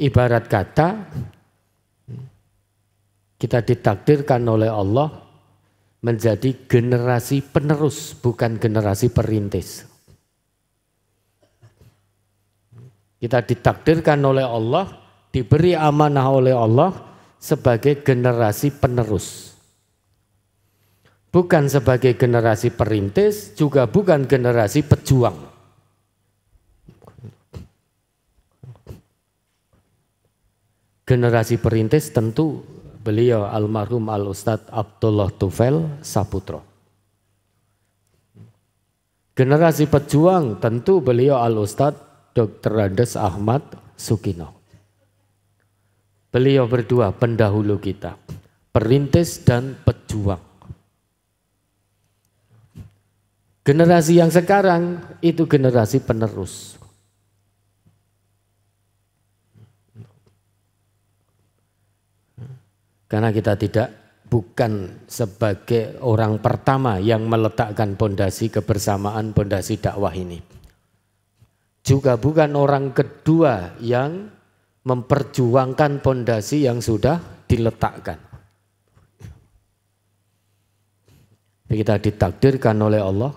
Ibarat kata, kita ditakdirkan oleh Allah menjadi generasi penerus, bukan generasi perintis. Kita ditakdirkan oleh Allah, diberi amanah oleh Allah sebagai generasi penerus. Bukan sebagai generasi perintis, juga bukan generasi pejuang. Generasi perintis tentu beliau almarhum Al-Ustadz Abdullah Tufail Saputro. Generasi pejuang tentu beliau Al-Ustadz Dr. Andes Ahmad Sukino. Beliau berdua pendahulu kita, perintis dan pejuang. Generasi yang sekarang itu generasi penerus. Karena kita bukan sebagai orang pertama yang meletakkan pondasi kebersamaan, pondasi dakwah ini. Juga bukan orang kedua yang memperjuangkan pondasi yang sudah diletakkan. Kita ditakdirkan oleh Allah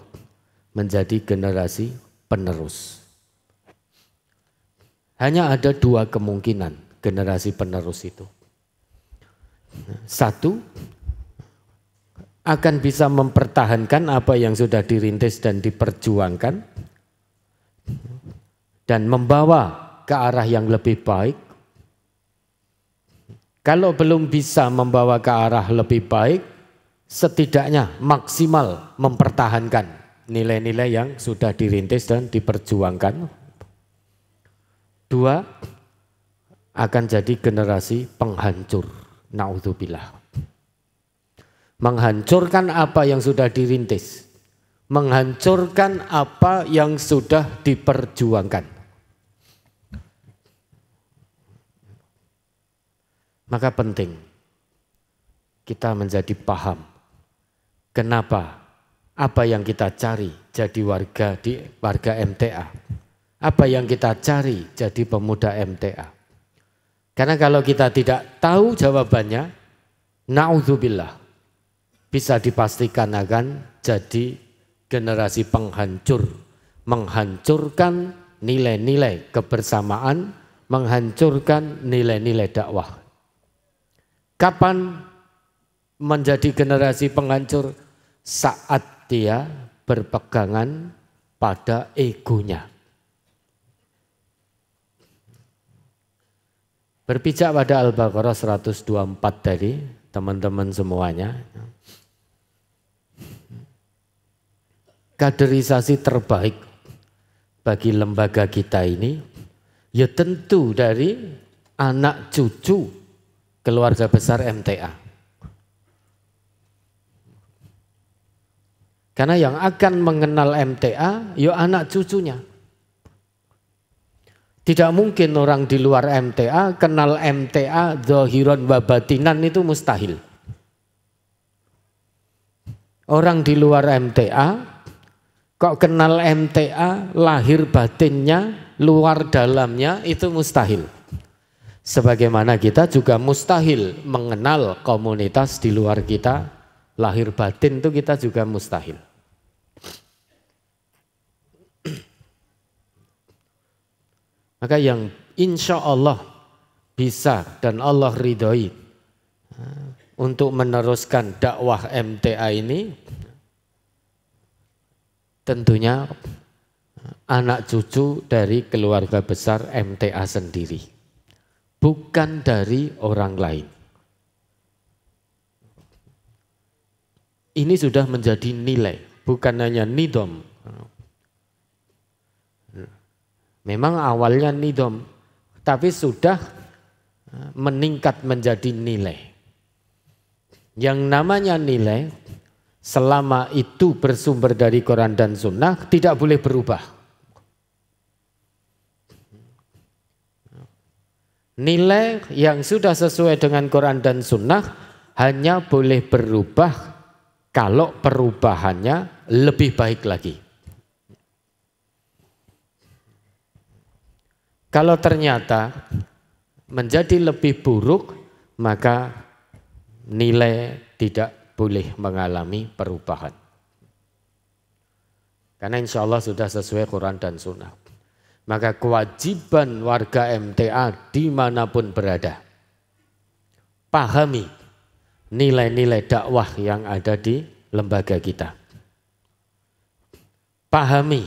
menjadi generasi penerus. Hanya ada dua kemungkinan generasi penerus itu. Satu, akan bisa mempertahankan apa yang sudah dirintis dan diperjuangkan dan membawa ke arah yang lebih baik. Kalau belum bisa membawa ke arah lebih baik, setidaknya maksimal mempertahankan nilai-nilai yang sudah dirintis dan diperjuangkan. Dua, akan jadi generasi penghancur. Naudzubillah. Menghancurkan apa yang sudah dirintis, menghancurkan apa yang sudah diperjuangkan. Maka penting kita menjadi paham kenapa apa yang kita cari jadi warga MTA, apa yang kita cari jadi pemuda MTA. Karena kalau kita tidak tahu jawabannya, naudzubillah, bisa dipastikan akan jadi generasi penghancur, menghancurkan nilai-nilai kebersamaan, menghancurkan nilai-nilai dakwah. Kapan menjadi generasi penghancur? Saat dia berpegangan pada egonya. Berpijak pada Al-Baqarah 124 tadi, teman-teman semuanya. Kaderisasi terbaik bagi lembaga kita ini, ya tentu dari anak cucu keluarga besar MTA. Karena yang akan mengenal MTA, ya anak cucunya. Tidak mungkin orang di luar MTA kenal MTA zahiran wa batinan, itu mustahil. Orang di luar MTA kok kenal MTA lahir batinnya, luar dalamnya, itu mustahil. Sebagaimana kita juga mustahil mengenal komunitas di luar kita, lahir batin itu kita juga mustahil. Maka yang insya Allah bisa dan Allah ridhoi untuk meneruskan dakwah MTA ini, tentunya anak cucu dari keluarga besar MTA sendiri, bukan dari orang lain. Ini sudah menjadi nilai, bukan hanya nidom. Memang awalnya nidom, tapi sudah meningkat menjadi nilai. Yang namanya nilai, selama itu bersumber dari Quran dan Sunnah, tidak boleh berubah. Nilai yang sudah sesuai dengan Quran dan Sunnah hanya boleh berubah kalau perubahannya lebih baik lagi. Kalau ternyata menjadi lebih buruk, maka nilai tidak boleh mengalami perubahan. Karena insya Allah sudah sesuai Quran dan Sunnah. Maka kewajiban warga MTA dimanapun berada, pahami nilai-nilai dakwah yang ada di lembaga kita. Pahami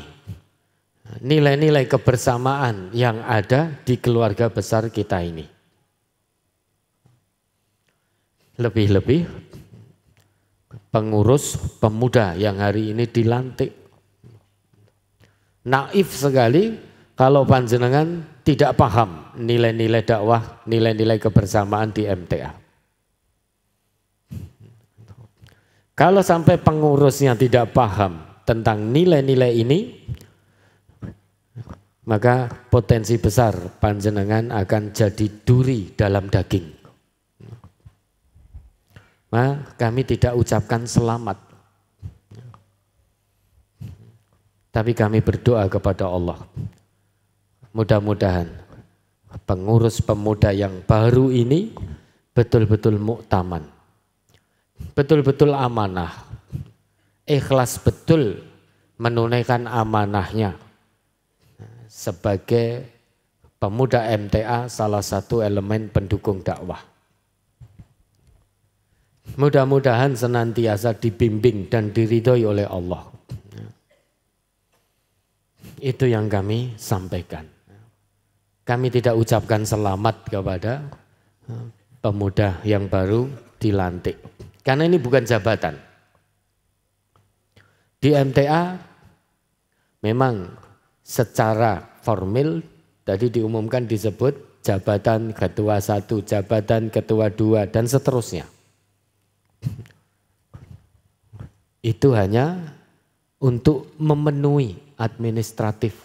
nilai-nilai kebersamaan yang ada di keluarga besar kita ini. Lebih-lebih pengurus pemuda yang hari ini dilantik. Naif sekali kalau panjenengan tidak paham nilai-nilai dakwah, nilai-nilai kebersamaan di MTA. Kalau sampai pengurusnya tidak paham tentang nilai-nilai ini, maka potensi besar panjenengan akan jadi duri dalam daging. Maka kami tidak ucapkan selamat, tapi kami berdoa kepada Allah. Mudah-mudahan pengurus pemuda yang baru ini betul-betul muktaman, betul-betul amanah, ikhlas betul menunaikan amanahnya sebagai pemuda MTA, salah satu elemen pendukung dakwah. Mudah-mudahan senantiasa dibimbing dan diridhoi oleh Allah. Itu yang kami sampaikan. Kami tidak ucapkan selamat kepada pemuda yang baru dilantik, karena ini bukan jabatan. Di MTA memang secara formil tadi diumumkan disebut jabatan ketua 1, jabatan ketua 2 dan seterusnya. Itu hanya untuk memenuhi administratif.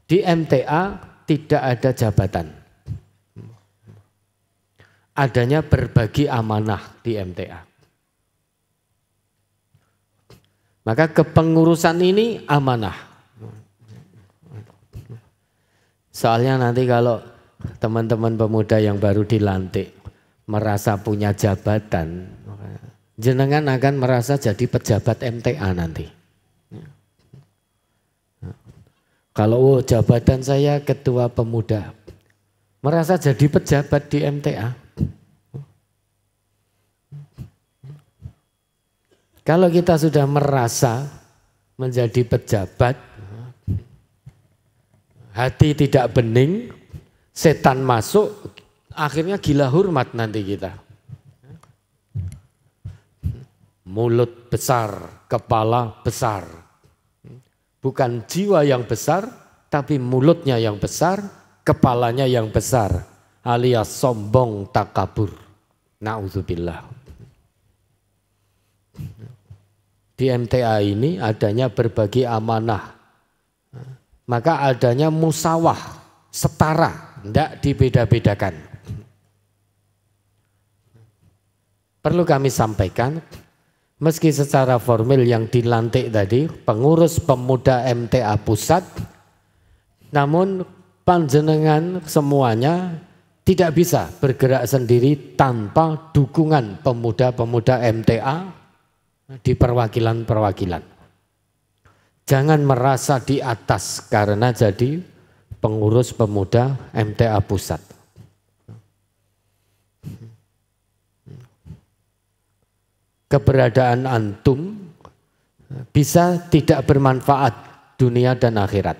Di MTA tidak ada jabatan. Adanya berbagi amanah di MTA. Maka kepengurusan ini amanah. Soalnya nanti kalau teman-teman pemuda yang baru dilantik merasa punya jabatan, jenengan akan merasa jadi pejabat MTA nanti. Kalau jabatan saya ketua pemuda, merasa jadi pejabat di MTA. Kalau kita sudah merasa menjadi pejabat, hati tidak bening, setan masuk, akhirnya gila hormat nanti kita. Mulut besar, kepala besar. Bukan jiwa yang besar, tapi mulutnya yang besar, kepalanya yang besar, alias sombong takabur. Na'udzubillah. Di MTA ini adanya berbagi amanah, maka adanya musawah, setara, tidak dibeda-bedakan. Perlu kami sampaikan, meski secara formil yang dilantik tadi pengurus pemuda MTA pusat, namun panjenengan semuanya tidak bisa bergerak sendiri tanpa dukungan pemuda-pemuda MTA di perwakilan-perwakilan. Jangan merasa di atas karena jadi pengurus pemuda MTA pusat. Keberadaan antum bisa tidak bermanfaat dunia dan akhirat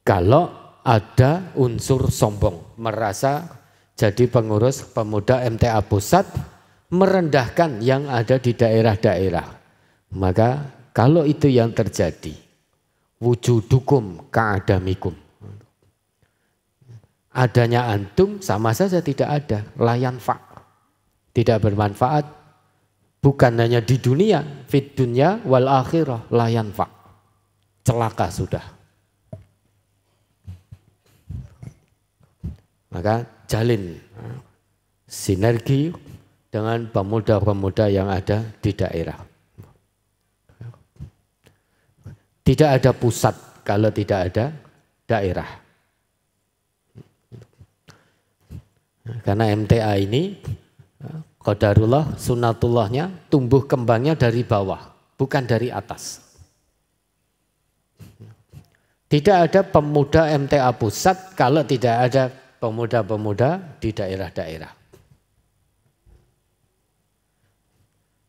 kalau ada unsur sombong, merasa jadi pengurus pemuda MTA pusat, merendahkan yang ada di daerah-daerah. Maka kalau itu yang terjadi, wujudukum ka'adamikum, adanya antum sama saja tidak ada, layan fa'. Tidak bermanfaat, bukan hanya di dunia, fit dunya wal akhirah la yanfa'. Celaka sudah. Maka jalin sinergi dengan pemuda-pemuda yang ada di daerah. Tidak ada pusat kalau tidak ada daerah. Karena MTA ini qadarullah, sunatullahnya tumbuh kembangnya dari bawah, bukan dari atas. Tidak ada pemuda MTA pusat kalau tidak ada pemuda-pemuda di daerah-daerah.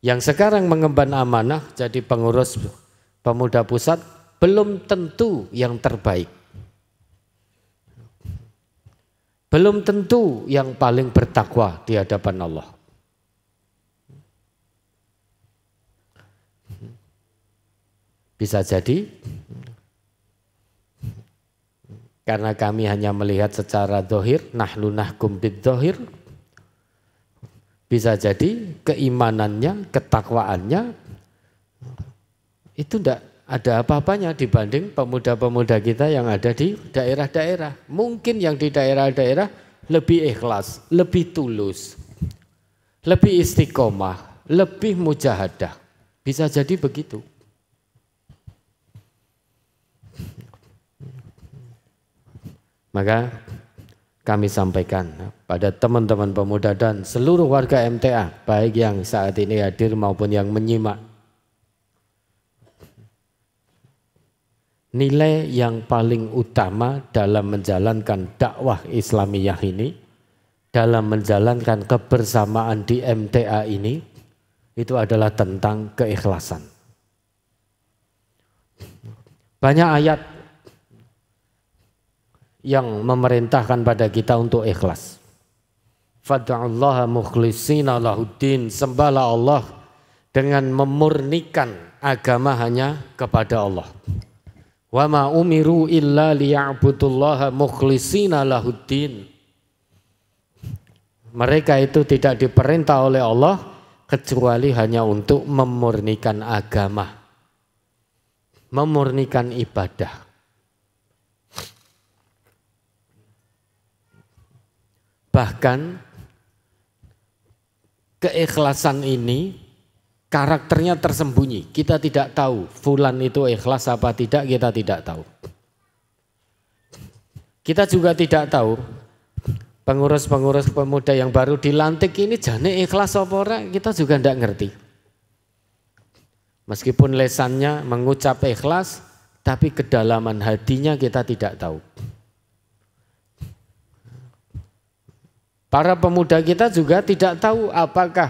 Yang sekarang mengemban amanah jadi pengurus pemuda pusat belum tentu yang terbaik. Belum tentu yang paling bertakwa di hadapan Allah. Bisa jadi karena kami hanya melihat secara dohir, nahnu nahkum bid-dohir, bisa jadi keimanannya, ketakwaannya itu tidak ada apa-apanya dibanding pemuda-pemuda kita yang ada di daerah-daerah. Mungkin yang di daerah-daerah lebih ikhlas, lebih tulus, lebih istiqomah, lebih mujahadah. Bisa jadi begitu. Maka kami sampaikan pada teman-teman pemuda dan seluruh warga MTA, baik yang saat ini hadir maupun yang menyimak, nilai yang paling utama dalam menjalankan dakwah Islamiyah ini, dalam menjalankan kebersamaan di MTA ini, itu adalah tentang keikhlasan. Banyak ayat yang memerintahkan pada kita untuk ikhlas. Fad'ullaha mukhlishina lahuddin, sembahlah Allah dengan memurnikan agama hanya kepada Allah. Wa ma umiru illa liya'budullaha mukhlishina lahuddin. Mereka itu tidak diperintah oleh Allah kecuali hanya untuk memurnikan agama, memurnikan ibadah. Bahkan keikhlasan ini karakternya tersembunyi. Kita tidak tahu fulan itu ikhlas apa tidak, kita tidak tahu. Kita juga tidak tahu pengurus-pengurus pemuda yang baru dilantik ini jane ikhlas apa ora, kita juga tidak ngerti. Meskipun lesannya mengucap ikhlas, tapi kedalaman hatinya kita tidak tahu. Para pemuda kita juga tidak tahu apakah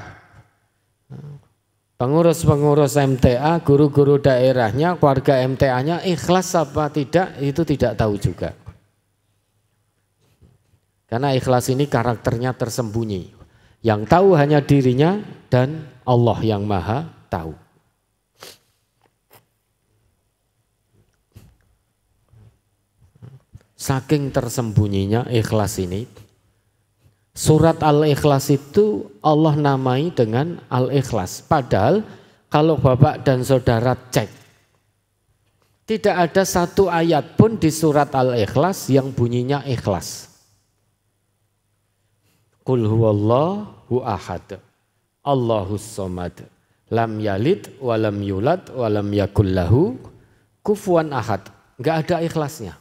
pengurus-pengurus MTA, guru-guru daerahnya, keluarga MTA-nya ikhlas apa tidak, itu tidak tahu juga. Karena ikhlas ini karakternya tersembunyi. Yang tahu hanya dirinya dan Allah yang Maha tahu. Saking tersembunyinya ikhlas ini, surat Al-Ikhlas itu Allah namai dengan Al-Ikhlas. Padahal kalau Bapak dan Saudara cek, tidak ada satu ayat pun di surat Al-Ikhlas yang bunyinya ikhlas. Qul huwallahu ahad, Allahus somad, lam yalid walam yulad walam yakul lahu kufuwan ahad. Enggak ada ikhlasnya.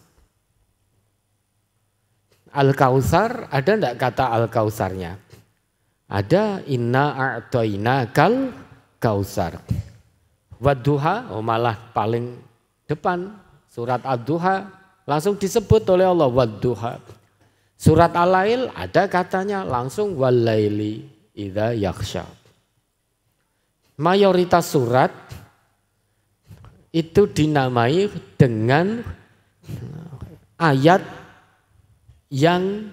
Al-Kautsar, ada enggak kata Al-Kautsarnya? Ada, inna a'tainakal kautsar. Wadduha, oh malah paling depan surat Ad-Duha langsung disebut oleh Allah wadduha. Surat Al-Lail ada katanya langsung walaili idza yakhsha. Mayoritas surat itu dinamai dengan ayat yang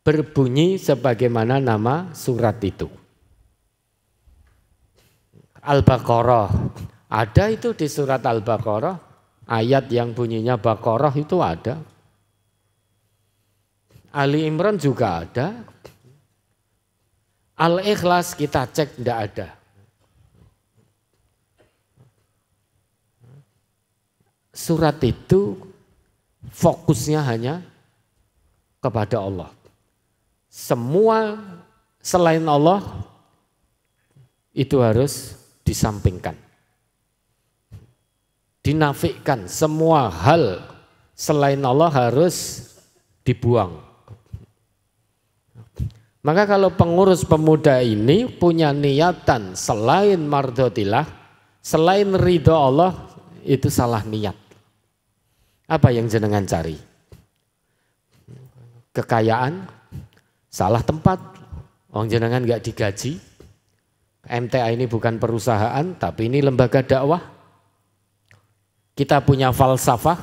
berbunyi sebagaimana nama surat itu. Al-Baqarah, ada itu di surat Al-Baqarah, ayat yang bunyinya Baqarah itu ada. Ali Imran juga ada. Al-Ikhlas kita cek tidak ada. Surat itu fokusnya hanya kepada Allah. Semua selain Allah itu harus disampingkan. Dinafikan, semua hal selain Allah harus dibuang. Maka kalau pengurus pemuda ini punya niatan selain mardhatillah, selain ridho Allah, itu salah niat. Apa yang jenengan cari? Kekayaan? Salah tempat. Orang jenengan nggak digaji. MTA ini bukan perusahaan, tapi ini lembaga dakwah. Kita punya falsafah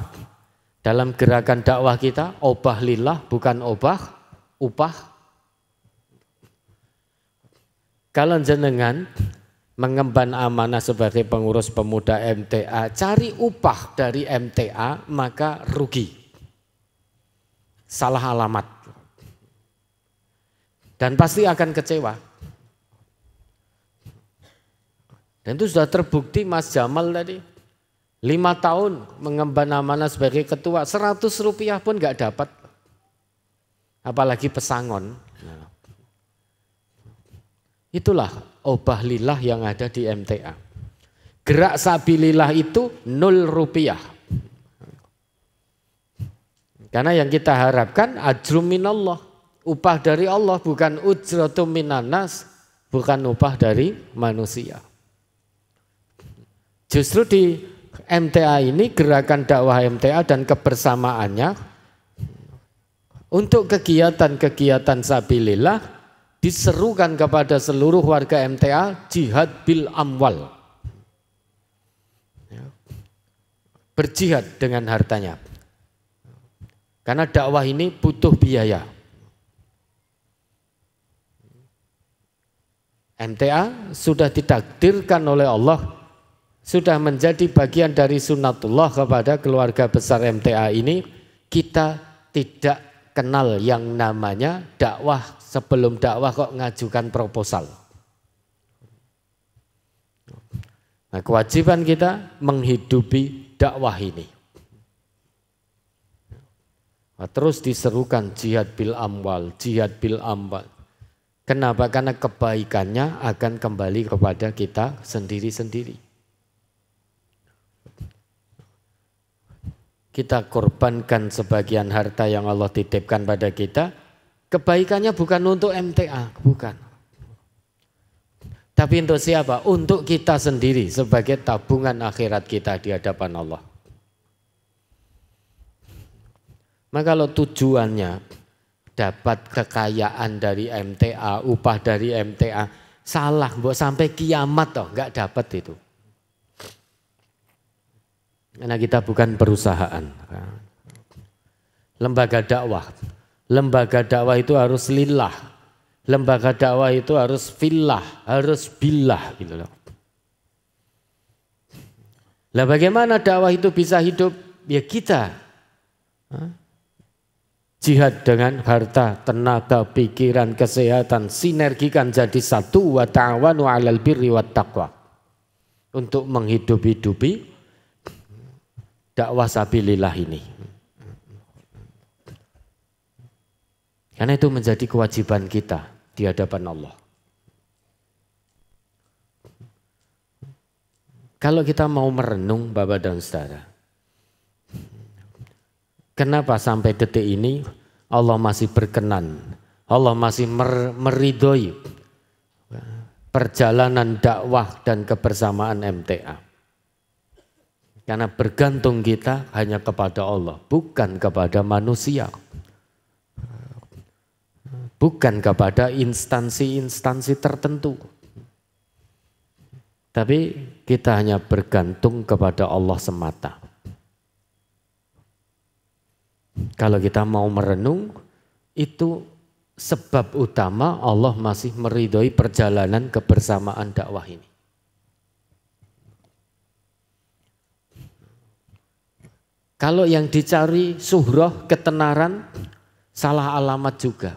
dalam gerakan dakwah kita, obah lillah bukan upah. Kalau jenengan mengemban amanah sebagai pengurus pemuda MTA, cari upah dari MTA, maka rugi. Salah alamat. Dan pasti akan kecewa. Dan itu sudah terbukti Mas Jamal tadi. 5 tahun mengemban amanah sebagai ketua, 100 rupiah pun gak dapat. Apalagi pesangon. Nah, itulah obah lillah yang ada di MTA. Gerak sabilillah itu 0 rupiah. Karena yang kita harapkan ajrum minallah. Upah dari Allah, bukan ujratum minannas, bukan upah dari manusia. Justru di MTA ini, gerakan dakwah MTA dan kebersamaannya untuk kegiatan-kegiatan sabilillah diserukan kepada seluruh warga MTA jihad bil amwal. Berjihad dengan hartanya. Karena dakwah ini butuh biaya. MTA sudah ditakdirkan oleh Allah, sudah menjadi bagian dari sunnatullah kepada keluarga besar MTA ini. Kita tidak kenal yang namanya dakwah, sebelum dakwah kok ngajukan proposal. Nah, kewajiban kita menghidupi dakwah ini. Nah, terus diserukan jihad bil amwal, jihad bil amwal. Kenapa? Karena kebaikannya akan kembali kepada kita sendiri-sendiri. Kita korbankan sebagian harta yang Allah titipkan pada kita, kebaikannya bukan untuk MTA, bukan. Tapi untuk siapa? Untuk kita sendiri sebagai tabungan akhirat kita di hadapan Allah. Maka kalau tujuannya dapat kekayaan dari MTA, upah dari MTA, salah, mbok sampai kiamat toh nggak dapat itu. Karena kita bukan perusahaan. Lembaga dakwah itu harus lillah. Lembaga dakwah itu harus fillah, harus billah gitu loh. Lah bagaimana dakwah itu bisa hidup? Ya kita jihad dengan harta, tenaga, pikiran, kesehatan, sinergikan jadi satu, wa ta'awanu 'alal birri wat taqwa. Untuk menghidup-hidupi dakwah sabilillah ini. Karena itu menjadi kewajiban kita di hadapan Allah. Kalau kita mau merenung Bapak dan Saudara, kenapa sampai detik ini Allah masih berkenan, Allah masih meridhoi perjalanan dakwah dan kebersamaan MTA? Karena bergantung kita hanya kepada Allah, bukan kepada manusia, bukan kepada instansi-instansi tertentu. Tapi kita hanya bergantung kepada Allah semata. Kalau kita mau merenung, itu sebab utama Allah masih meridhoi perjalanan kebersamaan dakwah ini. Kalau yang dicari suhroh, ketenaran, salah alamat juga.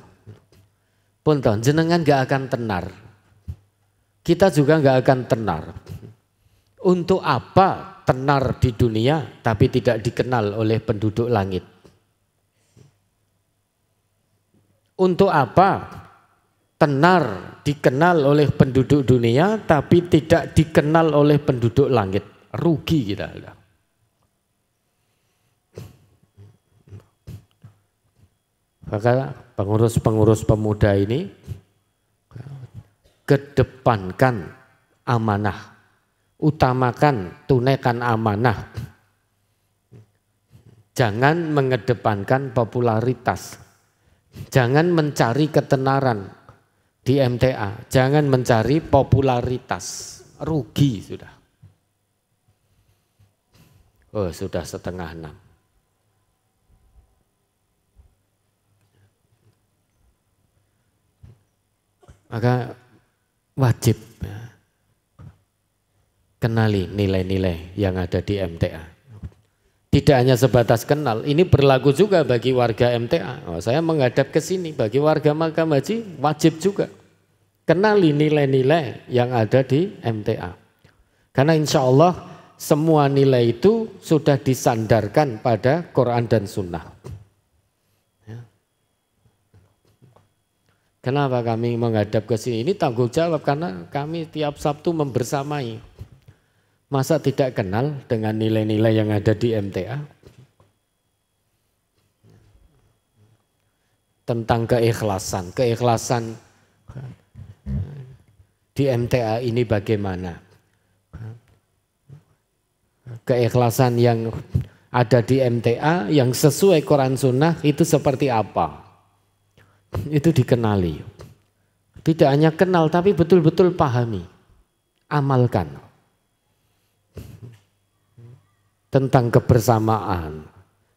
Punten, jenengan gak akan tenar. Kita juga gak akan tenar. Untuk apa tenar di dunia tapi tidak dikenal oleh penduduk langit? Untuk apa tenar dikenal oleh penduduk dunia tapi tidak dikenal oleh penduduk langit? Rugi kita. Maka pengurus-pengurus pemuda ini kedepankan amanah, utamakan tunaikan amanah. Jangan mengedepankan popularitas. Jangan mencari ketenaran di MTA. Jangan mencari popularitas. Rugi sudah. Oh, sudah 5:30. Maka wajib kenali nilai-nilai yang ada di MTA. Tidak hanya sebatas kenal, ini berlaku juga bagi warga MTA. Oh, saya menghadap ke sini, bagi warga Makam Haji wajib juga kenali nilai-nilai yang ada di MTA. Karena insya Allah semua nilai itu sudah disandarkan pada Quran dan Sunnah. Ya. Kenapa kami menghadap ke sini? Ini tanggung jawab karena kami tiap Sabtu membersamai. Masa tidak kenal dengan nilai-nilai yang ada di MTA? Tentang keikhlasan. Keikhlasan di MTA ini bagaimana? Keikhlasan yang ada di MTA yang sesuai Quran Sunnah itu seperti apa? Itu dikenali. Tidak hanya kenal tapi betul-betul pahami. Amalkan. Tentang kebersamaan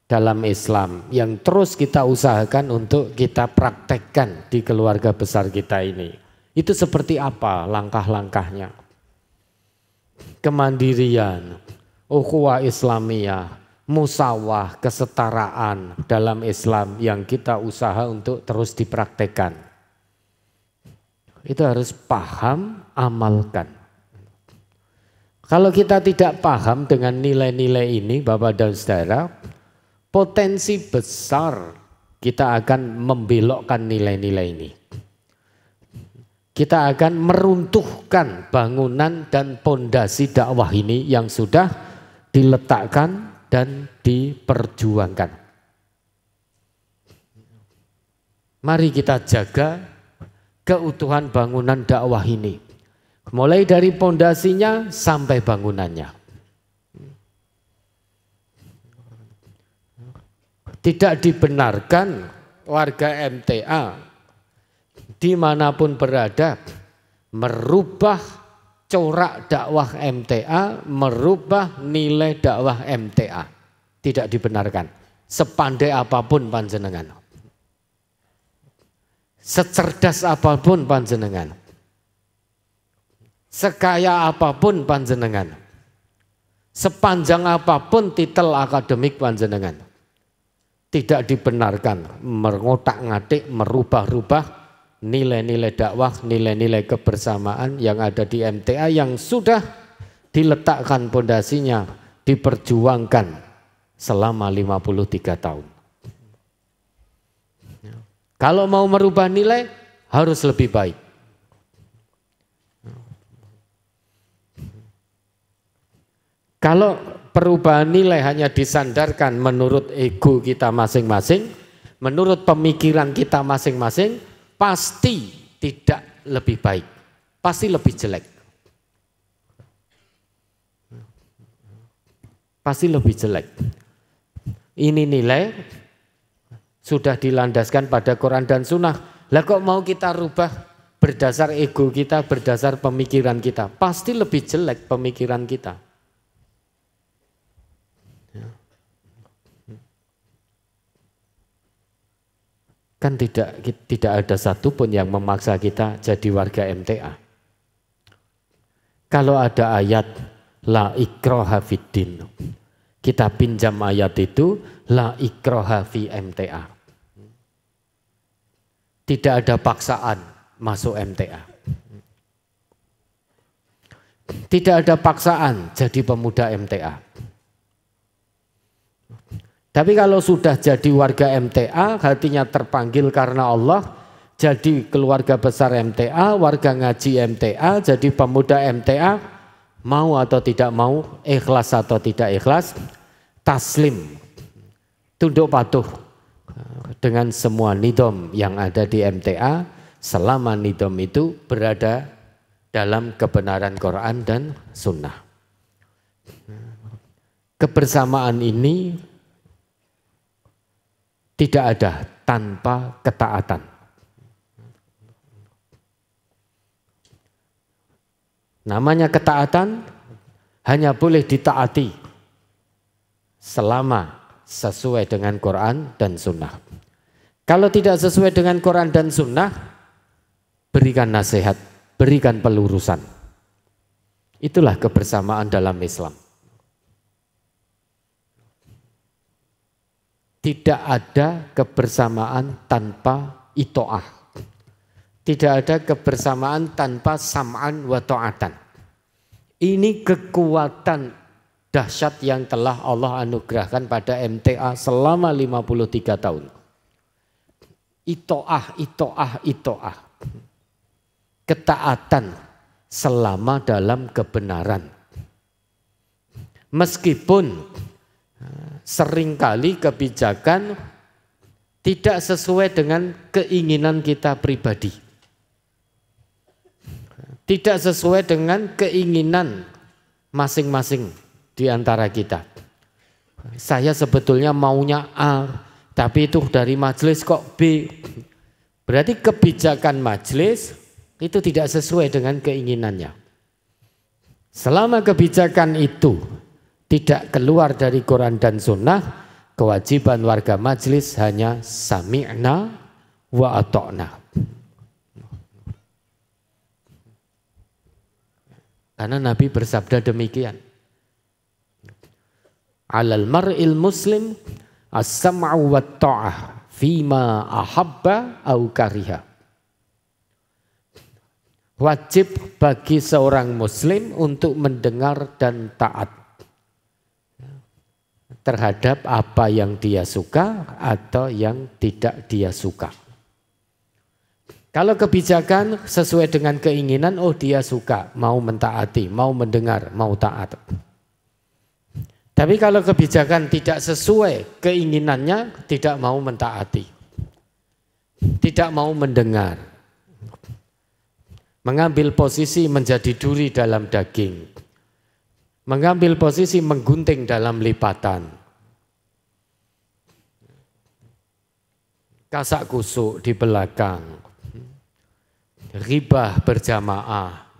dalam Islam yang terus kita usahakan untuk kita praktekkan di keluarga besar kita ini. Itu seperti apa langkah-langkahnya? Kemandirian, ukhuwah Islamiyah, musawah, kesetaraan dalam Islam yang kita usaha untuk terus dipraktekkan. Itu harus paham, amalkan. Kalau kita tidak paham dengan nilai-nilai ini, Bapak dan Saudara, potensi besar kita akan membelokkan nilai-nilai ini. Kita akan meruntuhkan bangunan dan pondasi dakwah ini yang sudah diletakkan dan diperjuangkan. Mari kita jaga keutuhan bangunan dakwah ini. Mulai dari pondasinya sampai bangunannya. Tidak dibenarkan warga MTA dimanapun berada merubah corak dakwah MTA, merubah nilai dakwah MTA. Tidak dibenarkan. Sepandai apapun panjenengan. Secerdas apapun panjenengan. Sekaya apapun panjenengan, sepanjang apapun titel akademik panjenengan, tidak dibenarkan mengotak-ngatik, merubah-rubah nilai-nilai dakwah, nilai-nilai kebersamaan yang ada di MTA yang sudah diletakkan pondasinya, diperjuangkan selama 53 tahun. Kalau mau merubah nilai harus lebih baik. Kalau perubahan nilai hanya disandarkan menurut ego kita masing-masing, menurut pemikiran kita masing-masing, pasti tidak lebih baik, pasti lebih jelek. Pasti lebih jelek. Ini nilai sudah dilandaskan pada Quran dan Sunnah. Lah kok mau kita rubah berdasar ego kita, berdasar pemikiran kita? Pasti lebih jelek pemikiran kita. Kan tidak ada satupun yang memaksa kita jadi warga MTA. Kalau ada ayat la ikraha fiddin, kita pinjam ayat itu la ikraha fi MTA. Tidak ada paksaan masuk MTA. Tidak ada paksaan jadi pemuda MTA. Tapi kalau sudah jadi warga MTA, hatinya terpanggil karena Allah, jadi keluarga besar MTA, warga ngaji MTA, jadi pemuda MTA, mau atau tidak mau, ikhlas atau tidak ikhlas, taslim, tunduk patuh dengan semua nidom yang ada di MTA, selama nidom itu berada dalam kebenaran Quran dan Sunnah. Kebersamaan ini tidak ada tanpa ketaatan. Namanya ketaatan hanya boleh ditaati selama sesuai dengan Quran dan Sunnah. Kalau tidak sesuai dengan Quran dan Sunnah, berikan nasihat, berikan pelurusan. Itulah kebersamaan dalam Islam. Tidak ada kebersamaan tanpa ito'ah. Tidak ada kebersamaan tanpa sam'an wa ta'atan. Ini kekuatan dahsyat yang telah Allah anugerahkan pada MTA selama 53 tahun. Ito'ah, ito'ah, ito'ah. Ketaatan selama dalam kebenaran. Meskipun seringkali kebijakan tidak sesuai dengan keinginan kita pribadi. Tidak sesuai dengan keinginan masing-masing di antara kita. Saya sebetulnya maunya A, tapi itu dari majelis kok B. Berarti kebijakan majelis itu tidak sesuai dengan keinginannya. Selama kebijakan itu tidak keluar dari Quran dan Sunnah, kewajiban warga majelis hanya sami'na wa ata'na. Karena Nabi bersabda demikian. Alal mar'il muslim as-sam'u wa ta'ah fima ahabba au kariha. Wajib bagi seorang muslim untuk mendengar dan taat terhadap apa yang dia suka atau yang tidak dia suka. Kalau kebijakan sesuai dengan keinginan, oh dia suka, mau mentaati, mau mendengar, mau taat. Tapi kalau kebijakan tidak sesuai keinginannya, tidak mau mentaati, tidak mau mendengar, mengambil posisi menjadi duri dalam daging, mengambil posisi menggunting dalam lipatan, kasak kusuk di belakang, ribah berjamaah.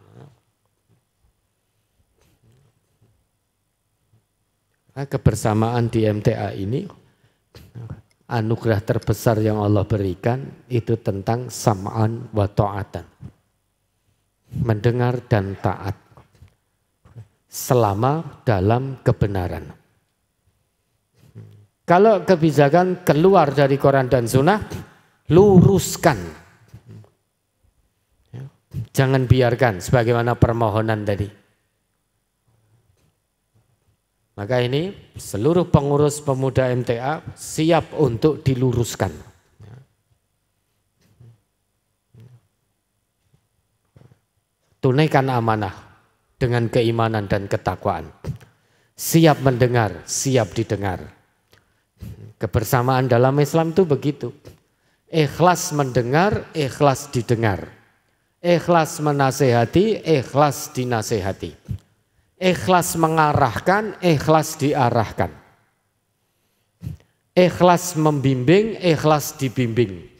Kebersamaan di MTA ini, anugerah terbesar yang Allah berikan itu tentang sam'an wa ta'atan. Mendengar dan taat selama dalam kebenaran. Kalau kebijakan keluar dari Quran dan Sunnah, luruskan. Jangan biarkan sebagaimana permohonan tadi. Maka ini seluruh pengurus pemuda MTA siap untuk diluruskan. Tunaikan amanah dengan keimanan dan ketakwaan. Siap mendengar, siap didengar. Kebersamaan dalam Islam itu begitu. Ikhlas mendengar, ikhlas didengar. Ikhlas menasehati, ikhlas dinasehati. Ikhlas mengarahkan, ikhlas diarahkan. Ikhlas membimbing, ikhlas dibimbing.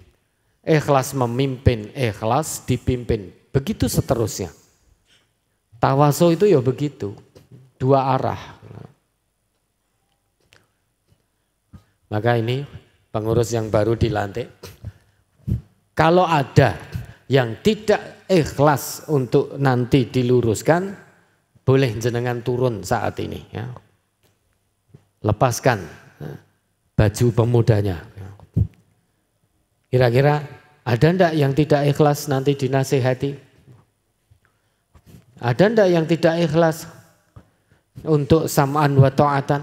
Ikhlas memimpin, ikhlas dipimpin. Begitu seterusnya. Tawasul itu ya begitu. Dua arah. Maka ini pengurus yang baru dilantik. Kalau ada yang tidak ikhlas untuk nanti diluruskan, boleh jenengan turun saat ini. Ya. Lepaskan baju pemudanya. Kira-kira ada enggak yang tidak ikhlas nanti dinasihati? Ada enggak yang tidak ikhlas untuk sam'an wa ta'atan?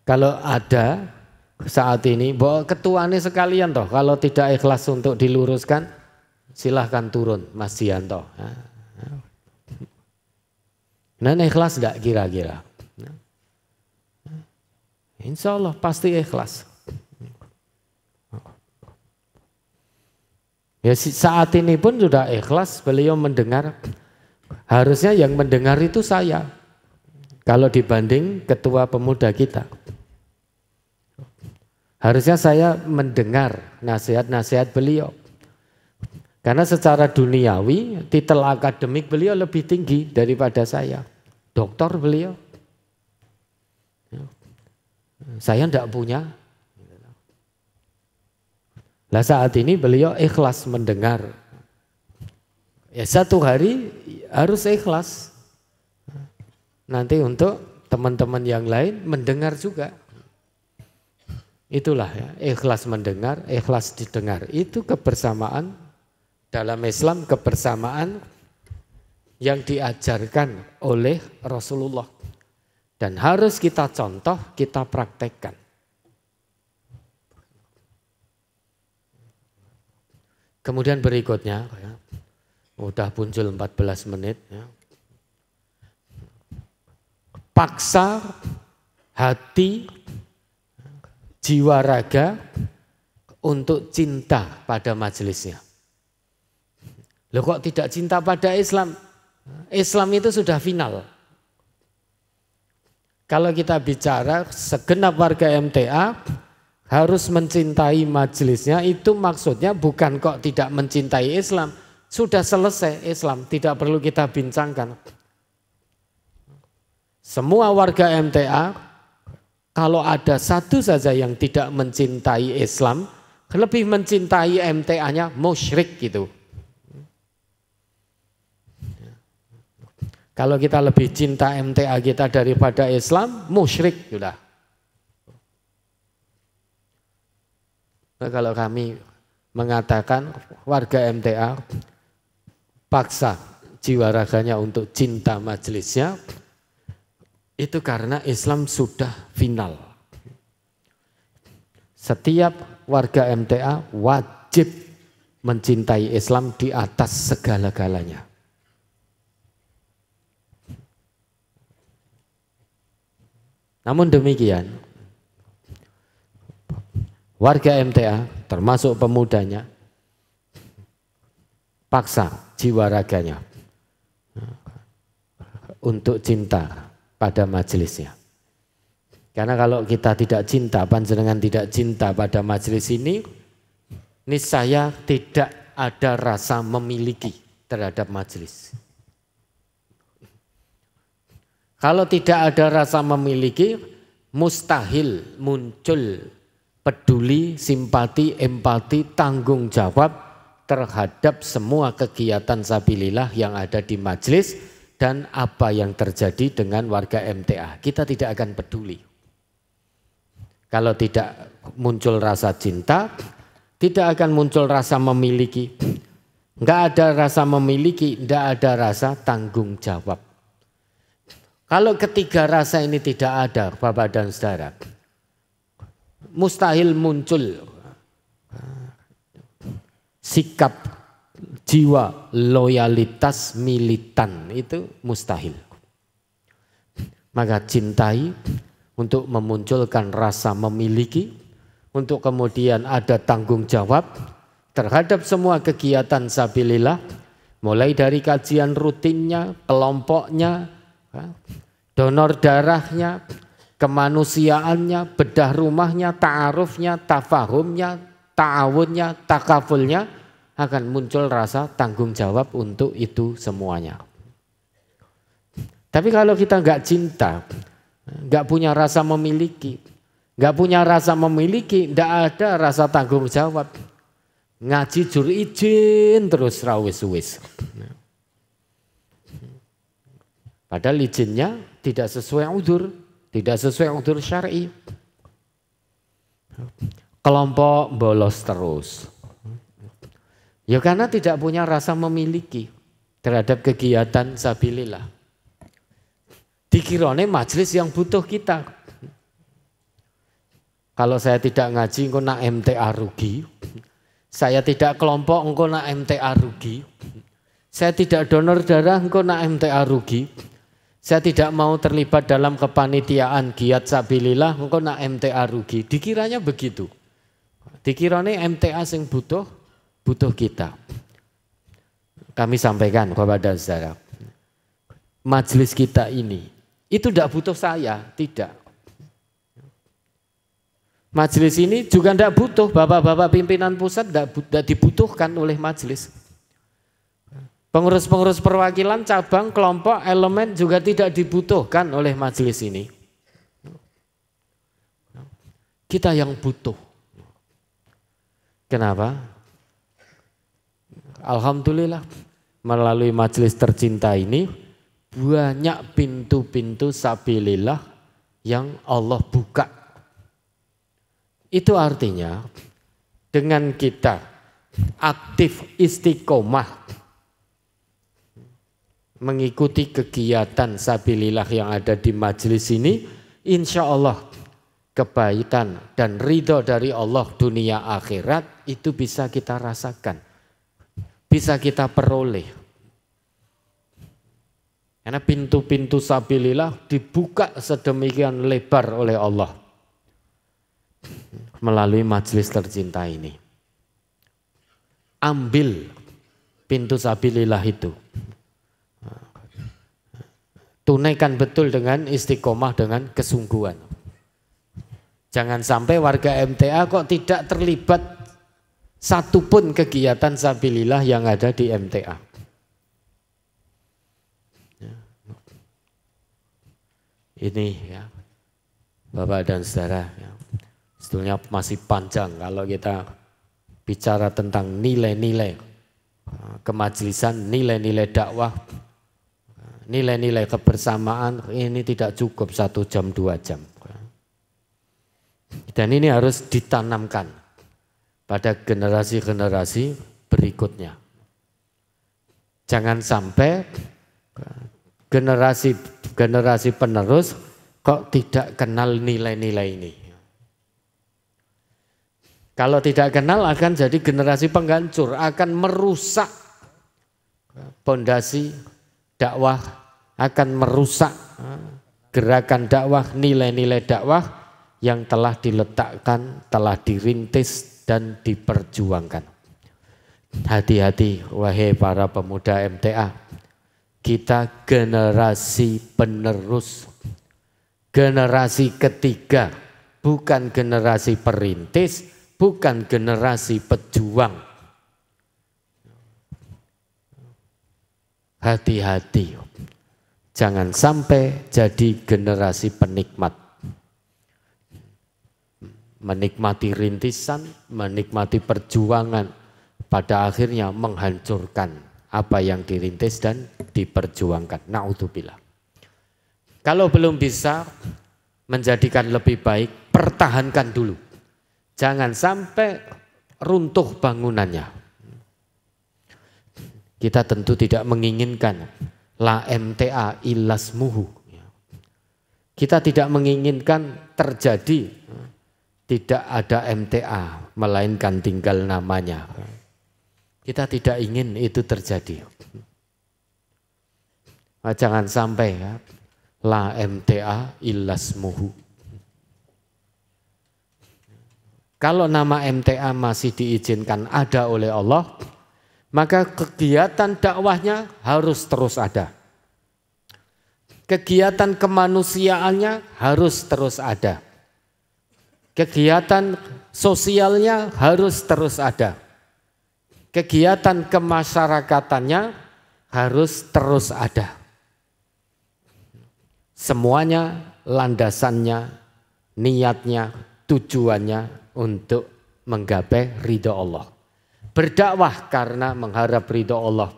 Kalau ada saat ini, bahwa ketuanya sekalian toh, kalau tidak ikhlas untuk diluruskan, silahkan turun Mas Dianto. Nah, ikhlas enggak kira-kira? Insya Allah pasti ikhlas. Ya, saat ini pun sudah ikhlas, beliau mendengar. Harusnya yang mendengar itu saya. Kalau dibanding ketua pemuda kita. Harusnya saya mendengar nasihat-nasihat beliau. Karena secara duniawi, titel akademik beliau lebih tinggi daripada saya. Doktor beliau. Saya tidak punya. Lah saat ini beliau ikhlas mendengar. Ya satu hari harus ikhlas. Nanti untuk teman-teman yang lain mendengar juga. Itulah ya, ikhlas mendengar, ikhlas didengar. Itu kebersamaan dalam Islam, kebersamaan yang diajarkan oleh Rasulullah. Dan harus kita contoh, kita praktekkan. Kemudian berikutnya, ya, udah muncul 14 menit. Ya. Paksa hati, jiwa raga untuk cinta pada majelisnya. Loh kok tidak cinta pada Islam? Islam itu sudah final. Kalau kita bicara segenap warga MTA harus mencintai majelisnya, itu maksudnya bukan kok tidak mencintai Islam. Sudah selesai Islam, tidak perlu kita bincangkan. Semua warga MTA, kalau ada satu saja yang tidak mencintai Islam, lebih mencintai MTA-nya musyrik gitu. Kalau kita lebih cinta MTA kita daripada Islam, musyrik sudah. Nah, kalau kami mengatakan warga MTA paksa jiwa raganya untuk cinta majelisnya, itu karena Islam sudah final. Setiap warga MTA wajib mencintai Islam di atas segala-galanya. Namun demikian, warga MTA termasuk pemudanya paksa jiwa raganya untuk cinta pada majelisnya. Karena kalau kita tidak cinta, panjenengan tidak cinta pada majelis ini, niscaya tidak ada rasa memiliki terhadap majelis. Kalau tidak ada rasa memiliki, mustahil muncul peduli, simpati, empati, tanggung jawab terhadap semua kegiatan sabilillah yang ada di majelis dan apa yang terjadi dengan warga MTA. Kita tidak akan peduli. Kalau tidak muncul rasa cinta, tidak akan muncul rasa memiliki. Enggak ada rasa memiliki, enggak ada rasa tanggung jawab. Kalau ketiga rasa ini tidak ada, Bapak dan Saudara, mustahil muncul sikap jiwa loyalitas militan, itu mustahil. Maka cintai untuk memunculkan rasa memiliki, untuk kemudian ada tanggung jawab terhadap semua kegiatan sabilillah, mulai dari kajian rutinnya, kelompoknya, donor darahnya, kemanusiaannya, bedah rumahnya, ta'arufnya, tafahumnya, ta'awunnya, takafulnya, akan muncul rasa tanggung jawab untuk itu semuanya. Tapi kalau kita nggak cinta, nggak punya rasa memiliki, nggak punya rasa memiliki, nggak ada rasa tanggung jawab, ngaji jur izin terus rawis-wis. Padahal izinnya tidak sesuai udzur, tidak sesuai udzur syar'i. Kelompok bolos terus. Ya karena tidak punya rasa memiliki terhadap kegiatan sabilillah. Dikirone majelis yang butuh kita. Kalau saya tidak ngaji engko nak MTA rugi. Saya tidak kelompok engko nak MTA rugi. Saya tidak donor darah engko nak MTA rugi. Saya tidak mau terlibat dalam kepanitiaan giat sabilillah engko nak MTA rugi. Dikiranya begitu. Dikirane MTA sing butuh kita. Kami sampaikan kepada saudara, majelis kita ini itu tidak butuh saya, tidak. Majelis ini juga tidak butuh, bapak-bapak pimpinan pusat tidak dibutuhkan oleh majelis. Pengurus-pengurus perwakilan, cabang, kelompok, elemen juga tidak dibutuhkan oleh majelis ini. Kita yang butuh. Kenapa? Alhamdulillah melalui majelis tercinta ini banyak pintu-pintu sabilillah yang Allah buka. Itu artinya dengan kita aktif istiqomah mengikuti kegiatan sabilillah yang ada di majelis ini, insya Allah kebaikan dan ridho dari Allah dunia akhirat itu bisa kita rasakan, bisa kita peroleh. Karena pintu-pintu sabilillah dibuka sedemikian lebar oleh Allah melalui majelis tercinta ini. Ambil pintu sabilillah itu. Tunaikan betul dengan istiqomah, dengan kesungguhan. Jangan sampai warga MTA kok tidak terlibat satupun kegiatan sabilillah yang ada di MTA. Ini ya, Bapak dan saudara, ya, sebetulnya masih panjang kalau kita bicara tentang nilai-nilai kemajelisan, nilai-nilai dakwah, nilai-nilai kebersamaan. Ini tidak cukup 1 jam 2 jam. Dan ini harus ditanamkan pada generasi-generasi berikutnya. Jangan sampai generasi penerus kok tidak kenal nilai-nilai ini. Kalau tidak kenal akan jadi generasi penghancur, akan merusak pondasi dakwah, akan merusak gerakan dakwah, nilai-nilai dakwah yang telah diletakkan, telah dirintis dan diperjuangkan. Hati-hati wahai para pemuda MTA, kita generasi penerus, generasi ketiga, bukan generasi perintis, bukan generasi pejuang. Hati-hati, jangan sampai jadi generasi penikmat. Menikmati rintisan, menikmati perjuangan, pada akhirnya menghancurkan apa yang dirintis dan diperjuangkan. Na'udzubillah. Kalau belum bisa menjadikan lebih baik, pertahankan dulu. Jangan sampai runtuh bangunannya. Kita tentu tidak menginginkan la MTA ilasmuhu. Kita tidak menginginkan terjadi tidak ada MTA, melainkan tinggal namanya. Kita tidak ingin itu terjadi. Jangan sampai ya, la MTA ilasmuhu. Kalau nama MTA masih diizinkan ada oleh Allah, maka kegiatan dakwahnya harus terus ada. Kegiatan kemanusiaannya harus terus ada. Kegiatan sosialnya harus terus ada. Kegiatan kemasyarakatannya harus terus ada. Semuanya landasannya, niatnya, tujuannya untuk menggapai ridho Allah. Berdakwah karena mengharap ridho Allah.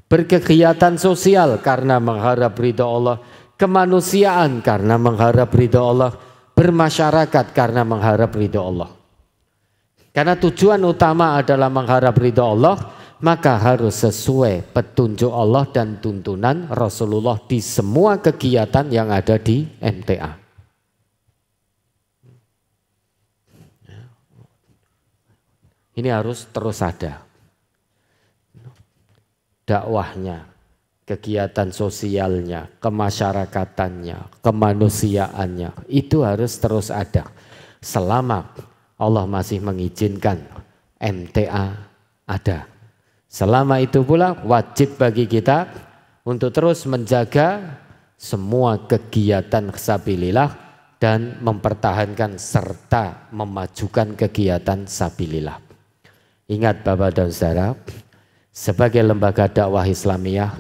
Berkegiatan sosial karena mengharap ridho Allah. Kemanusiaan karena mengharap ridho Allah. Bermasyarakat karena mengharap ridho Allah. Karena tujuan utama adalah mengharap ridho Allah, maka harus sesuai petunjuk Allah dan tuntunan Rasulullah di semua kegiatan yang ada di MTA. Ini harus terus ada. Dakwahnya, kegiatan sosialnya, kemasyarakatannya, kemanusiaannya, itu harus terus ada. Selama Allah masih mengizinkan MTA ada. Selama itu pula wajib bagi kita untuk terus menjaga semua kegiatan sabilillah dan mempertahankan serta memajukan kegiatan sabilillah. Ingat Bapak dan Saudara, sebagai lembaga dakwah Islamiyah,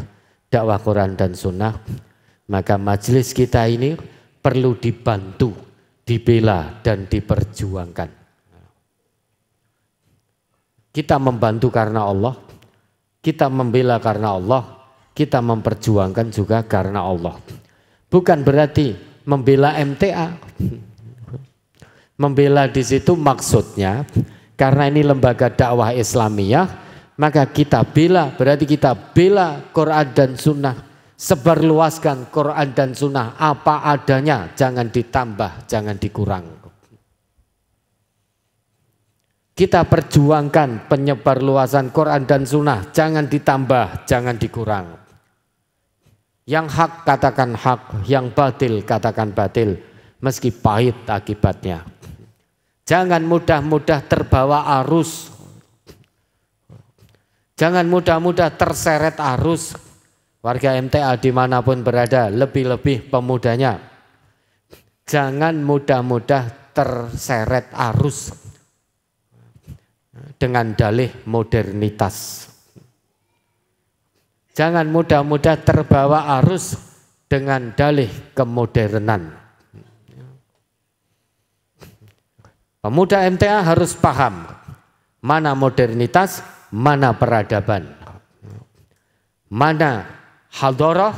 dakwah Quran dan Sunnah, maka majelis kita ini perlu dibantu, dibela dan diperjuangkan. Kita membantu karena Allah, kita membela karena Allah, kita memperjuangkan juga karena Allah. Bukan berarti membela MTA. Membela di situ maksudnya karena ini lembaga dakwah Islamiyah, maka kita bela, berarti kita bela Quran dan Sunnah, sebarluaskan Quran dan Sunnah apa adanya, jangan ditambah, jangan dikurang. Kita perjuangkan penyebarluasan Quran dan Sunnah, jangan ditambah, jangan dikurang. Yang hak katakan hak, yang batil katakan batil, meski pahit akibatnya. Jangan mudah-mudah terbawa arus, jangan mudah-mudah terseret arus. Warga MTA dimanapun berada, lebih-lebih pemudanya, jangan mudah-mudah terseret arus dengan dalih modernitas. Jangan mudah-mudah terbawa arus dengan dalih kemodernan. Pemuda MTA harus paham mana modernitas, mana peradaban, mana hadharah,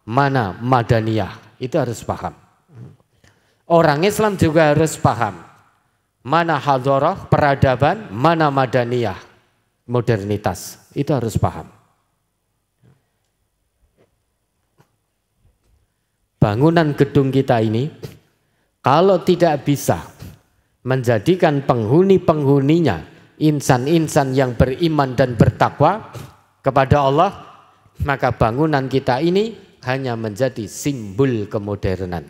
mana madaniyah. Itu harus paham. Orang Islam juga harus paham mana hadharah, peradaban, mana madaniyah, modernitas. Itu harus paham. Bangunan gedung kita ini kalau tidak bisa menjadikan penghuni-penghuninya insan-insan yang beriman dan bertakwa kepada Allah, maka bangunan kita ini hanya menjadi simbol kemodernan.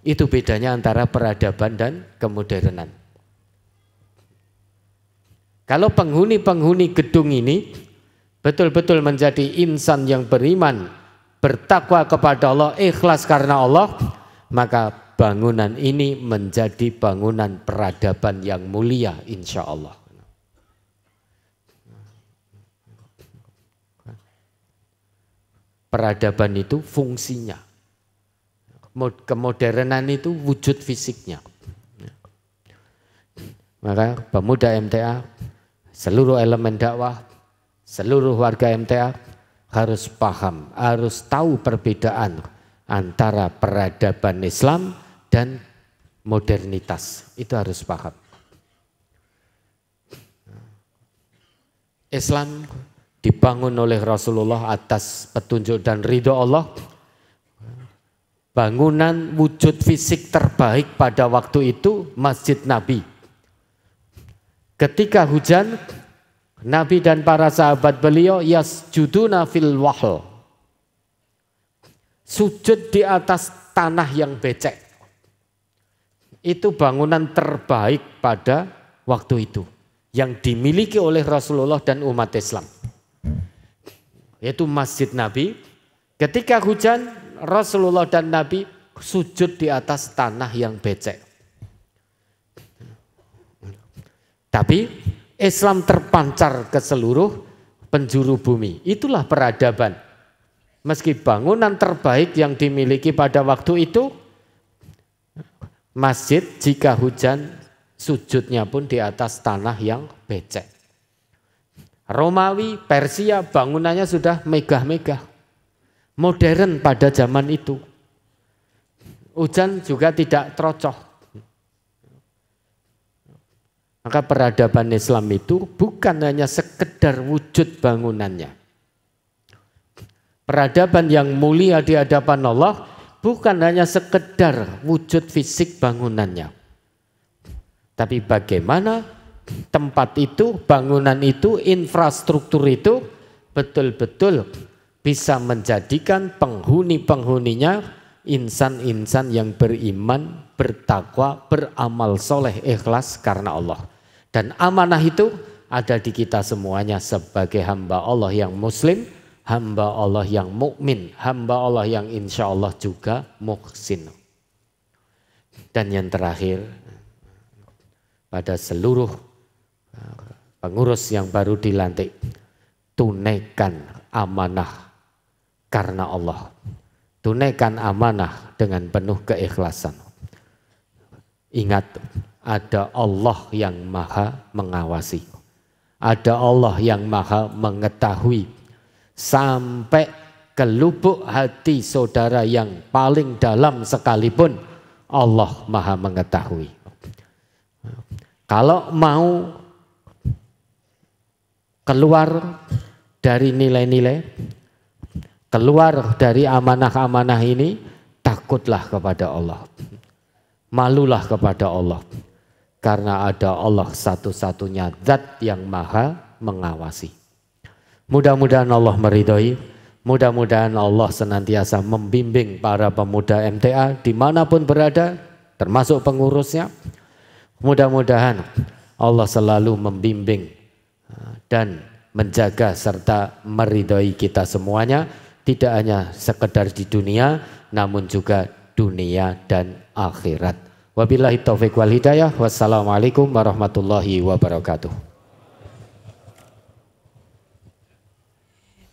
Itu bedanya antara peradaban dan kemodernan. Kalau penghuni-penghuni gedung ini betul-betul menjadi insan yang beriman, bertakwa kepada Allah, ikhlas karena Allah, maka bangunan ini menjadi bangunan peradaban yang mulia insya Allah. Peradaban itu fungsinya, kemodernan itu wujud fisiknya. Maka pemuda MTA, seluruh elemen dakwah, seluruh warga MTA harus paham, harus tahu perbedaan antara peradaban Islam dan modernitas. Itu harus paham. Islam dibangun oleh Rasulullah atas petunjuk dan ridho Allah. Bangunan wujud fisik terbaik pada waktu itu Masjid Nabi. Ketika hujan, Nabi dan para sahabat beliau yasjuduna fil wahl, sujud di atas tanah yang becek. Itu bangunan terbaik pada waktu itu yang dimiliki oleh Rasulullah dan umat Islam, yaitu Masjid Nabi. Ketika hujan, Rasulullah dan Nabi sujud di atas tanah yang becek. Tapi Islam terpancar ke seluruh penjuru bumi. Itulah peradaban. Meski bangunan terbaik yang dimiliki pada waktu itu, masjid jika hujan sujudnya pun di atas tanah yang becek. Romawi, Persia bangunannya sudah megah-megah. Modern pada zaman itu. Hujan juga tidak terocoh. Maka peradaban Islam itu bukan hanya sekedar wujud bangunannya. Peradaban yang mulia di hadapan Allah bukan hanya sekedar wujud fisik bangunannya. Tapi bagaimana tempat itu, bangunan itu, infrastruktur itu betul-betul bisa menjadikan penghuni-penghuninya insan-insan yang beriman, bertakwa, beramal soleh, ikhlas karena Allah. Dan amanah itu ada di kita semuanya sebagai hamba Allah yang muslim, hamba Allah yang mukmin, hamba Allah yang insya Allah juga muhsin. Dan yang terakhir, pada seluruh pengurus yang baru dilantik, tunaikan amanah karena Allah. Tunaikan amanah dengan penuh keikhlasan. Ingat, ada Allah yang maha mengawasi. Ada Allah yang maha mengetahui. Sampai ke lubuk hati saudara yang paling dalam sekalipun, Allah maha mengetahui. Kalau mau keluar dari nilai-nilai, keluar dari amanah-amanah ini, takutlah kepada Allah. Malulah kepada Allah. Karena ada Allah satu-satunya zat yang maha mengawasi. Mudah-mudahan Allah meridhoi. Mudah-mudahan Allah senantiasa membimbing para pemuda MTA dimanapun berada, termasuk pengurusnya. Mudah-mudahan Allah selalu membimbing dan menjaga serta meridhoi kita semuanya, tidak hanya sekedar di dunia, namun juga dunia dan akhirat. Wabillahi taufiq wal hidayah. Wassalamualaikum warahmatullahi wabarakatuh.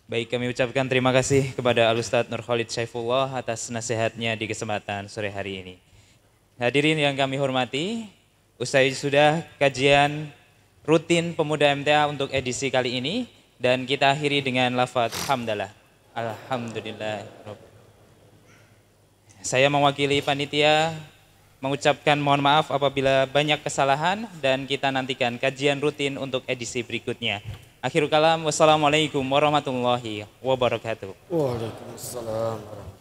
Baik, kami ucapkan terima kasih kepada Al-Ustadz Nurkhalid Saifullah atas nasihatnya di kesempatan sore hari ini. Hadirin yang kami hormati, usai sudah kajian rutin Pemuda MTA untuk edisi kali ini, dan kita akhiri dengan lafaz hamdalah. Alhamdulillah. Saya mewakili panitia mengucapkan mohon maaf apabila banyak kesalahan, dan kita nantikan kajian rutin untuk edisi berikutnya. Akhirul kalam, wassalamualaikum warahmatullahi wabarakatuh. Waalaikumsalam.